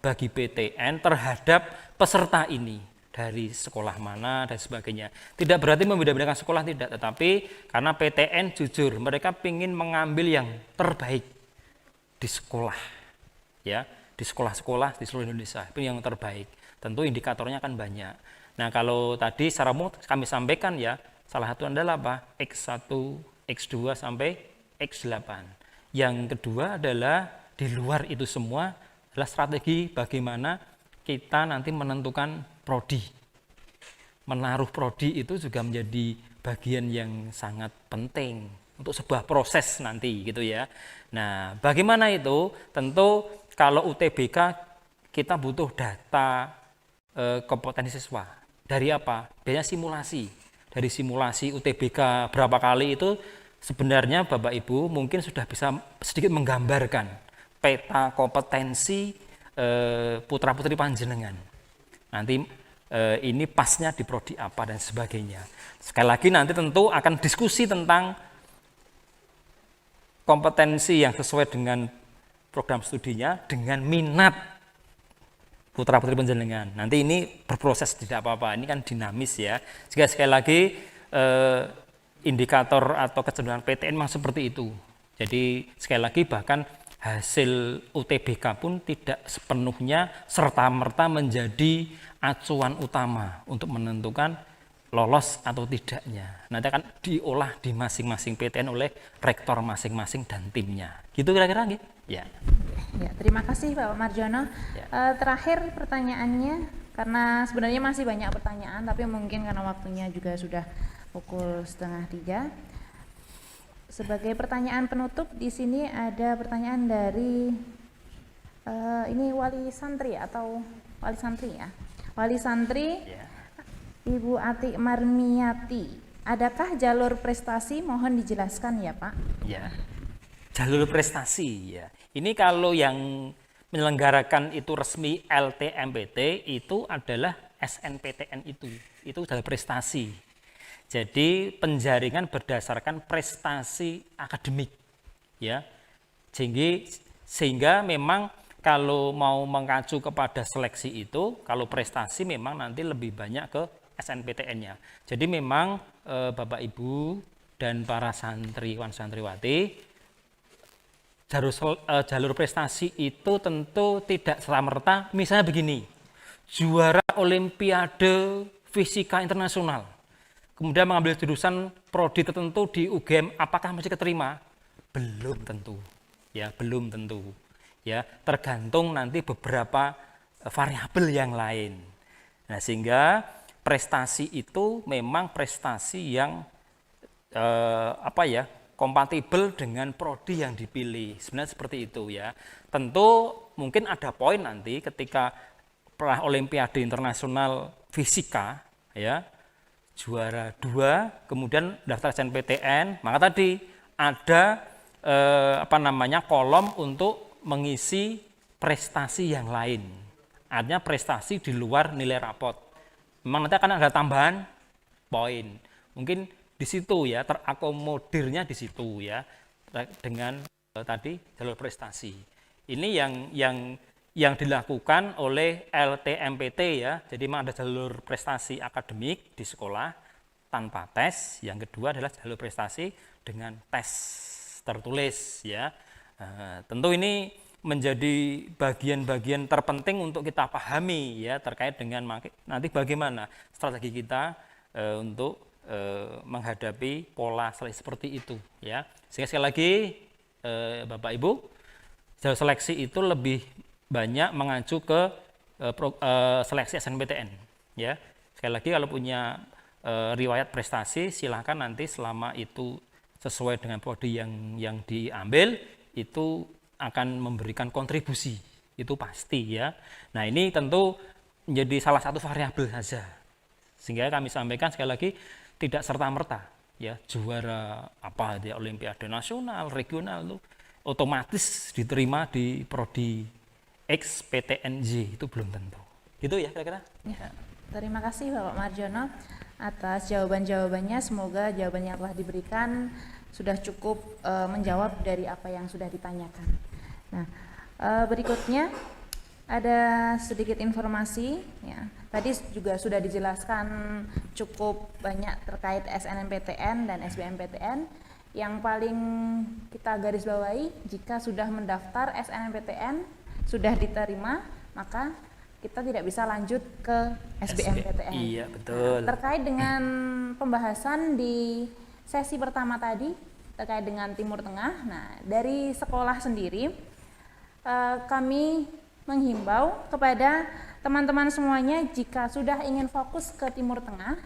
bagi PTN terhadap peserta ini dari sekolah mana dan sebagainya. Tidak berarti membeda-bedakan sekolah, tidak, tetapi karena PTN jujur mereka ingin mengambil yang terbaik di sekolah ya, di sekolah-sekolah di seluruh Indonesia, itu yang terbaik. Tentu indikatornya akan banyak. Nah, kalau tadi secara umum kami sampaikan ya, salah satu adalah apa? X1, X2 sampai X8. Yang kedua adalah di luar itu semua adalah strategi bagaimana kita nanti menentukan prodi. Menaruh prodi itu juga menjadi bagian yang sangat penting untuk sebuah proses nanti gitu ya. Nah, bagaimana itu? Tentu kalau UTBK kita butuh data kompetensi siswa. Dari apa? Biasanya simulasi. Dari simulasi UTBK berapa kali itu sebenarnya Bapak Ibu mungkin sudah bisa sedikit menggambarkan peta kompetensi putra-putri panjenengan. Nanti ini pasnya di prodi apa dan sebagainya. Sekali lagi nanti tentu akan diskusi tentang kompetensi yang sesuai dengan program studinya, dengan minat putra-putri panjenengan. Nanti ini berproses, tidak apa-apa, ini kan dinamis ya. Jika sekali lagi indikator atau kecenderungan PTN memang seperti itu. Jadi sekali lagi bahkan hasil UTBK pun tidak sepenuhnya serta-merta menjadi acuan utama untuk menentukan lolos atau tidaknya. Nanti akan diolah di masing-masing PTN oleh rektor masing-masing dan timnya. Gitu kira-kira gitu? Ya. Ya, terima kasih Bapak Marjono. Ya. Terakhir pertanyaannya, karena sebenarnya masih banyak pertanyaan, tapi mungkin karena waktunya juga sudah pukul 2:30. Sebagai pertanyaan penutup, di sini ada pertanyaan dari ini wali santri atau wali santri ya. Wali santri Ya. Ibu Ati Marmiati. Adakah jalur prestasi? Mohon dijelaskan ya Pak. Ya. Jalur prestasi ya. Ini kalau yang menyelenggarakan itu resmi LTMPT itu adalah SNPTN itu jalur prestasi. Jadi penjaringan berdasarkan prestasi akademik ya. Sehingga memang kalau mau mengacu kepada seleksi itu, kalau prestasi memang nanti lebih banyak ke SNPTN-nya. Jadi memang Bapak Ibu dan para santriwan santriwati, jalur prestasi itu tentu tidak serta-merta, misalnya begini, juara Olimpiade Fisika Internasional, kemudian mengambil jurusan prodi tertentu di UGM, apakah masih keterima? Belum tentu, ya belum tentu, ya tergantung nanti beberapa variabel yang lain. Nah sehingga prestasi itu memang prestasi yang kompatibel dengan prodi yang dipilih. Sebenarnya seperti itu ya. Tentu mungkin ada poin nanti ketika pra Olimpiade Internasional Fisika ya, juara 2, kemudian daftar SNPTN, maka tadi ada kolom untuk mengisi prestasi yang lain. Artinya prestasi di luar nilai rapot. Memang nanti akan ada tambahan poin. Mungkin di situ ya, terakomodirnya di situ ya, dengan tadi jalur prestasi. Ini yang dilakukan oleh LTMPT ya. Jadi memang ada jalur prestasi akademik di sekolah tanpa tes. Yang kedua adalah jalur prestasi dengan tes tertulis ya. Tentu ini menjadi bagian-bagian terpenting untuk kita pahami ya, terkait dengan nanti bagaimana strategi kita untuk menghadapi pola seleksi seperti itu ya. Sehingga sekali lagi Bapak Ibu, jalur seleksi itu lebih banyak mengacu ke seleksi SNPTN ya. Sekali lagi kalau punya riwayat prestasi silahkan nanti selama itu sesuai dengan prodi yang diambil itu akan memberikan kontribusi, itu pasti ya. Nah ini tentu menjadi salah satu variabel saja, sehingga kami sampaikan sekali lagi tidak serta-merta ya juara apa di Olimpiade Nasional, Regional itu otomatis diterima di prodi X PTNJ, itu belum tentu. Gitu ya kira-kira. Ya. Terima kasih Bapak Marjono atas jawaban-jawabannya. Semoga jawaban yang telah diberikan sudah cukup menjawab dari apa yang sudah ditanyakan. Nah, berikutnya ada sedikit informasi ya. Tadi juga sudah dijelaskan cukup banyak terkait SNMPTN dan SBMPTN. Yang paling kita garis bawahi, jika sudah mendaftar SNMPTN sudah diterima, maka kita tidak bisa lanjut ke SBMPTN. Iya, betul. Nah, terkait dengan pembahasan di sesi pertama tadi terkait dengan Timur Tengah. Nah, dari sekolah sendiri kami menghimbau kepada teman-teman semuanya, jika sudah ingin fokus ke Timur Tengah,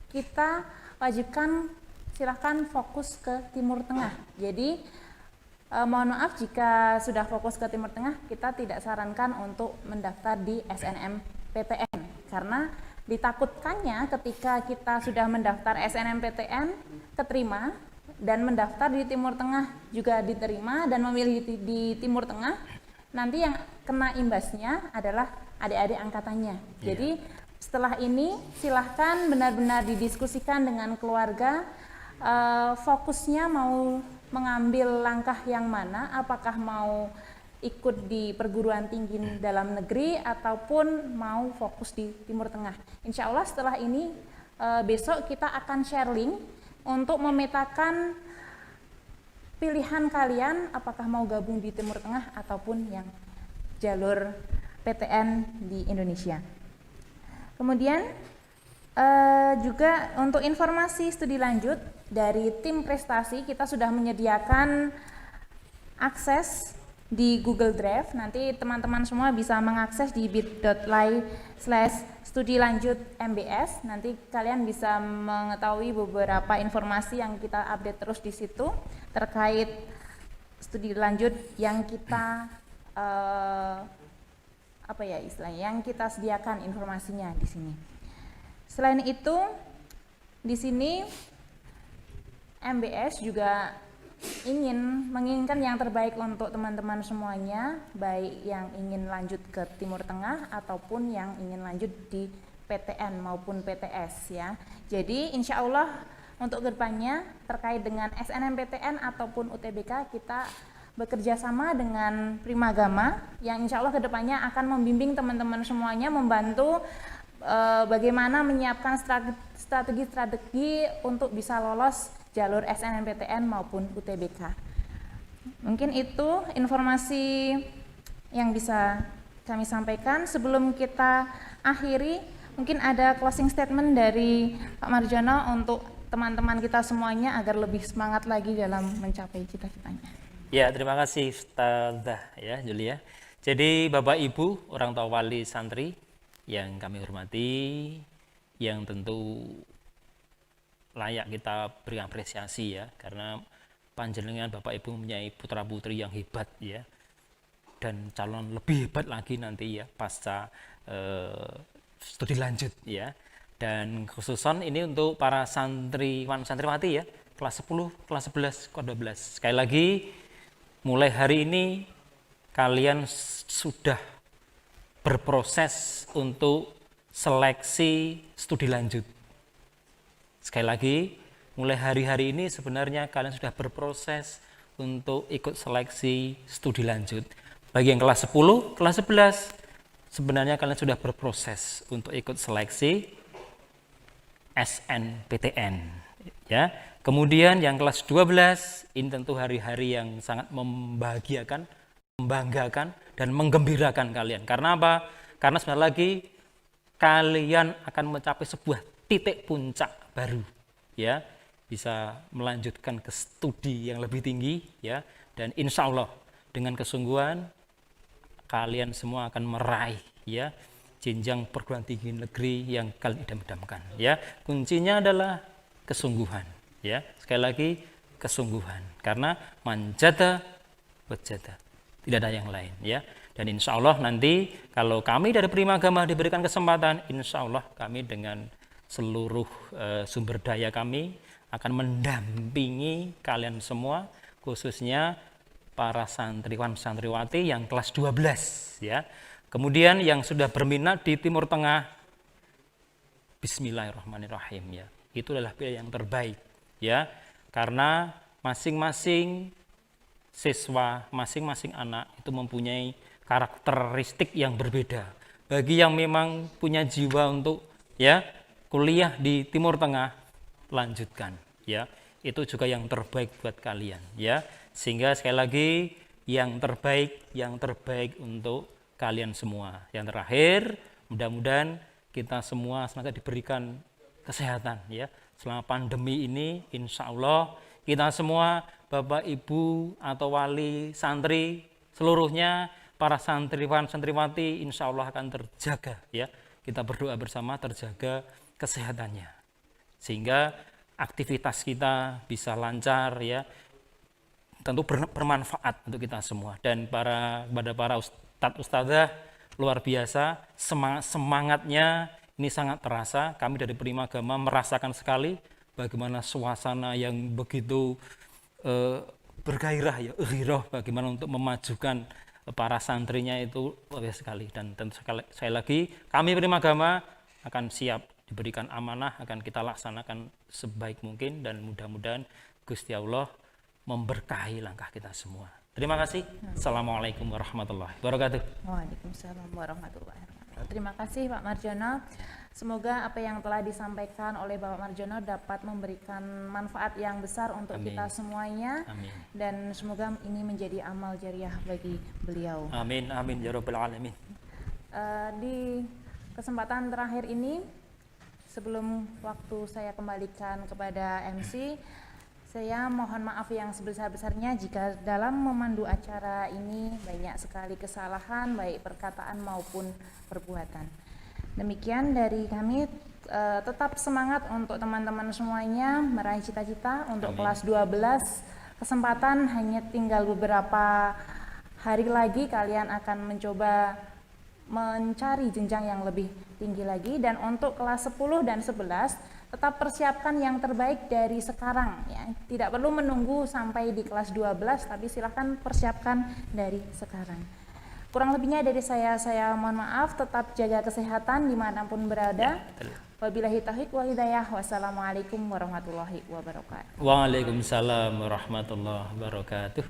kita wajibkan silahkan fokus ke Timur Tengah. Jadi mohon maaf jika sudah fokus ke Timur Tengah, kita tidak sarankan untuk mendaftar di SNMPTN, karena ditakutkannya ketika kita sudah mendaftar SNMPTN keterima, dan mendaftar di Timur Tengah juga diterima dan memilih di Timur Tengah, nanti yang kena imbasnya adalah adik-adik angkatannya. Jadi setelah ini silahkan benar-benar didiskusikan dengan keluarga, fokusnya mau mengambil langkah yang mana, apakah mau ikut di perguruan tinggi dalam negeri ataupun mau fokus di Timur Tengah. Insya Allah setelah ini besok kita akan share link untuk memetakan pilihan kalian apakah mau gabung di Timur Tengah ataupun yang jalur PTN di Indonesia. Kemudian juga untuk informasi studi lanjut dari tim prestasi, kita sudah menyediakan akses di Google Drive. Nanti teman-teman semua bisa mengakses di bit.ly/studilanjut.mbs. Nanti kalian bisa mengetahui beberapa informasi yang kita update terus di situ terkait studi lanjut yang kita yang kita sediakan informasinya di sini. Selain itu, di sini MBS juga menginginkan yang terbaik untuk teman-teman semuanya, baik yang ingin lanjut ke Timur Tengah ataupun yang ingin lanjut di PTN maupun PTS ya. Jadi insya Allah untuk kedepannya terkait dengan SNMPTN ataupun UTBK kita bekerja sama dengan Primagama yang insya Allah kedepannya akan membimbing teman-teman semuanya, membantu bagaimana menyiapkan strategi-strategi untuk bisa lolos jalur SNMPTN maupun UTBK. Mungkin itu informasi yang bisa kami sampaikan. Sebelum kita akhiri, mungkin ada closing statement dari Pak Marjono untuk teman-teman kita semuanya agar lebih semangat lagi dalam mencapai cita-citanya. Ya, terima kasih Ustazah ya Julia. Jadi Bapak Ibu, orang tua wali santri yang kami hormati, yang tentu layak kita beri apresiasi ya, karena panjenengan Bapak Ibu mempunyai putra putri yang hebat ya, dan calon lebih hebat lagi nanti ya pasca studi lanjut ya. Dan khususan ini untuk para santriwan santriwati ya, kelas 10, kelas 11, kelas 12. Sekali lagi mulai hari ini kalian sudah berproses untuk seleksi studi lanjut. Sekali lagi, mulai hari-hari ini sebenarnya kalian sudah berproses untuk ikut seleksi studi lanjut. Bagi yang kelas 10, kelas 11, sebenarnya kalian sudah berproses untuk ikut seleksi SNPTN. Ya. Kemudian yang kelas 12, ini tentu hari-hari yang sangat membahagiakan, membanggakan, dan menggembirakan kalian. Karena apa? Karena sebentar lagi kalian akan mencapai sebuah titik puncak baru, ya, bisa melanjutkan ke studi yang lebih tinggi, ya, dan insya Allah dengan kesungguhan kalian semua akan meraih, ya, jenjang perguruan tinggi negeri yang kalian idam-idamkan, ya. Kuncinya adalah kesungguhan, ya. Sekali lagi kesungguhan, karena manjada wajada, tidak ada yang lain, ya. Dan insya Allah nanti kalau kami dari Primagama diberikan kesempatan, insya Allah kami dengan seluruh sumber daya kami akan mendampingi kalian semua, khususnya para santriwan santriwati yang kelas 12 ya. Kemudian yang sudah berminat di Timur Tengah, bismillahirrahmanirrahim ya. Itu adalah pilihan yang terbaik ya. Karena masing-masing siswa, masing-masing anak itu mempunyai karakteristik yang berbeda. Bagi yang memang punya jiwa untuk ya kuliah di Timur Tengah, lanjutkan ya. Itu juga yang terbaik buat kalian ya. Sehingga sekali lagi yang terbaik untuk kalian semua. Yang terakhir, mudah-mudahan kita semua semoga diberikan kesehatan ya. Selama pandemi ini insya Allah kita semua Bapak Ibu atau wali santri seluruhnya, para santriwan santriwati insya Allah akan terjaga ya. Kita berdoa bersama terjaga kesehatannya, sehingga aktivitas kita bisa lancar ya, tentu bermanfaat untuk kita semua. Dan para ustadz ustadzah luar biasa, semangatnya ini sangat terasa. Kami dari Primagama merasakan sekali bagaimana suasana yang begitu bergairah ya, ghirah bagaimana untuk memajukan para santrinya itu luar biasa sekali. Dan tentu sekali lagi kami Primagama akan siap diberikan amanah, akan kita laksanakan sebaik mungkin dan mudah-mudahan Gusti Allah memberkahi langkah kita semua. Terima kasih. Assalamualaikum warahmatullahi wabarakatuh. Waalaikumsalam warahmatullahi wabarakatuh. Terima kasih Pak Marjono. Semoga apa yang telah disampaikan oleh Bapak Marjono dapat memberikan manfaat yang besar untuk Amin. kita semuanya. Amin. Dan semoga ini menjadi amal jariah bagi beliau. Amin, amin ya rabbal alamin. Di kesempatan terakhir ini, sebelum waktu saya kembalikan kepada MC, saya mohon maaf yang sebesar-besarnya jika dalam memandu acara ini banyak sekali kesalahan baik perkataan maupun perbuatan. Demikian dari kami, tetap semangat untuk teman-teman semuanya meraih cita-cita untuk Amin. kelas 12. Kesempatan hanya tinggal beberapa hari lagi, kalian akan mencoba mencari jenjang yang lebih tinggi lagi. Dan untuk kelas 10 dan 11 tetap persiapkan yang terbaik dari sekarang ya. Tidak perlu menunggu sampai di kelas 12, tapi silahkan persiapkan dari sekarang. Kurang lebihnya dari saya mohon maaf. Tetap jaga kesehatan dimanapun berada. Wabillahi taufiq wal hidayah. Wassalamualaikum warahmatullahi wabarakatuh. Waalaikumsalam warahmatullahi wabarakatuh.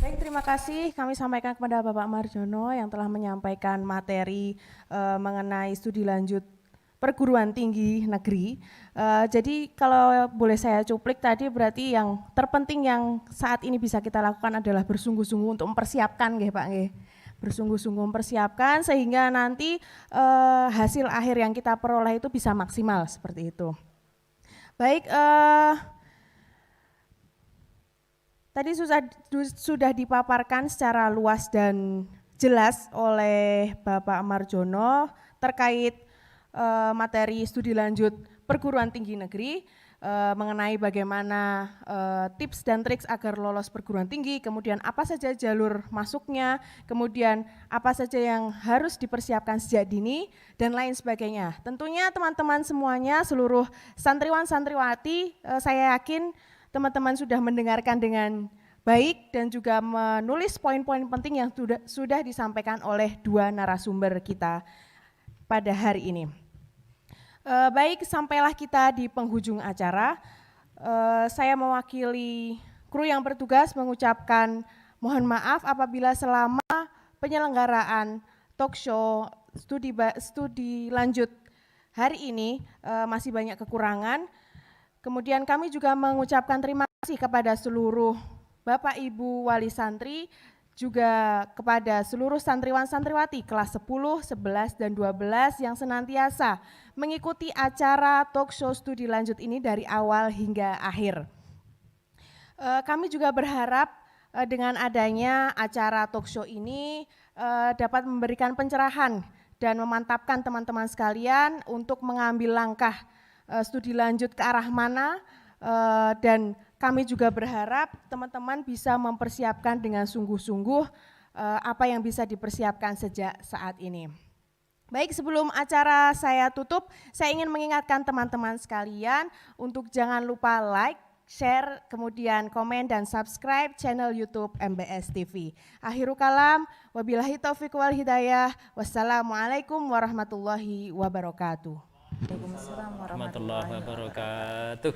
Baik, terima kasih kami sampaikan kepada Bapak Marjono yang telah menyampaikan materi mengenai studi lanjut perguruan tinggi negeri. Jadi kalau boleh saya cuplik tadi, berarti yang terpenting yang saat ini bisa kita lakukan adalah bersungguh-sungguh untuk mempersiapkan nggih Pak nggih. Bersungguh-sungguh mempersiapkan sehingga nanti hasil akhir yang kita peroleh itu bisa maksimal seperti itu. Baik, tadi sudah dipaparkan secara luas dan jelas oleh Bapak Marjono terkait materi studi lanjut perguruan tinggi negeri, mengenai bagaimana tips dan trik agar lolos perguruan tinggi, kemudian apa saja jalur masuknya, kemudian apa saja yang harus dipersiapkan sejak dini, dan lain sebagainya. Tentunya teman-teman semuanya, seluruh santriwan santriwati, saya yakin teman-teman sudah mendengarkan dengan baik dan juga menulis poin-poin penting yang sudah disampaikan oleh dua narasumber kita pada hari ini. Baik, sampailah kita di penghujung acara. Saya mewakili kru yang bertugas mengucapkan mohon maaf apabila selama penyelenggaraan talk show studi lanjut hari ini masih banyak kekurangan. Kemudian kami juga mengucapkan terima kasih kepada seluruh Bapak Ibu Wali Santri, juga kepada seluruh santriwan santriwati kelas 10, 11, dan 12 yang senantiasa mengikuti acara talk show studi lanjut ini dari awal hingga akhir. Kami juga berharap dengan adanya acara talk show ini dapat memberikan pencerahan dan memantapkan teman-teman sekalian untuk mengambil langkah studi lanjut ke arah mana, dan kami juga berharap teman-teman bisa mempersiapkan dengan sungguh-sungguh apa yang bisa dipersiapkan sejak saat ini. Baik, sebelum acara saya tutup, saya ingin mengingatkan teman-teman sekalian untuk jangan lupa like, share, kemudian komen dan subscribe channel YouTube MBS TV. Akhirul kalam, wabillahi taufiq wal hidayah. Wassalamualaikum warahmatullahi wabarakatuh. Waalaikumsalam Warahmatullahi wabarakatuh.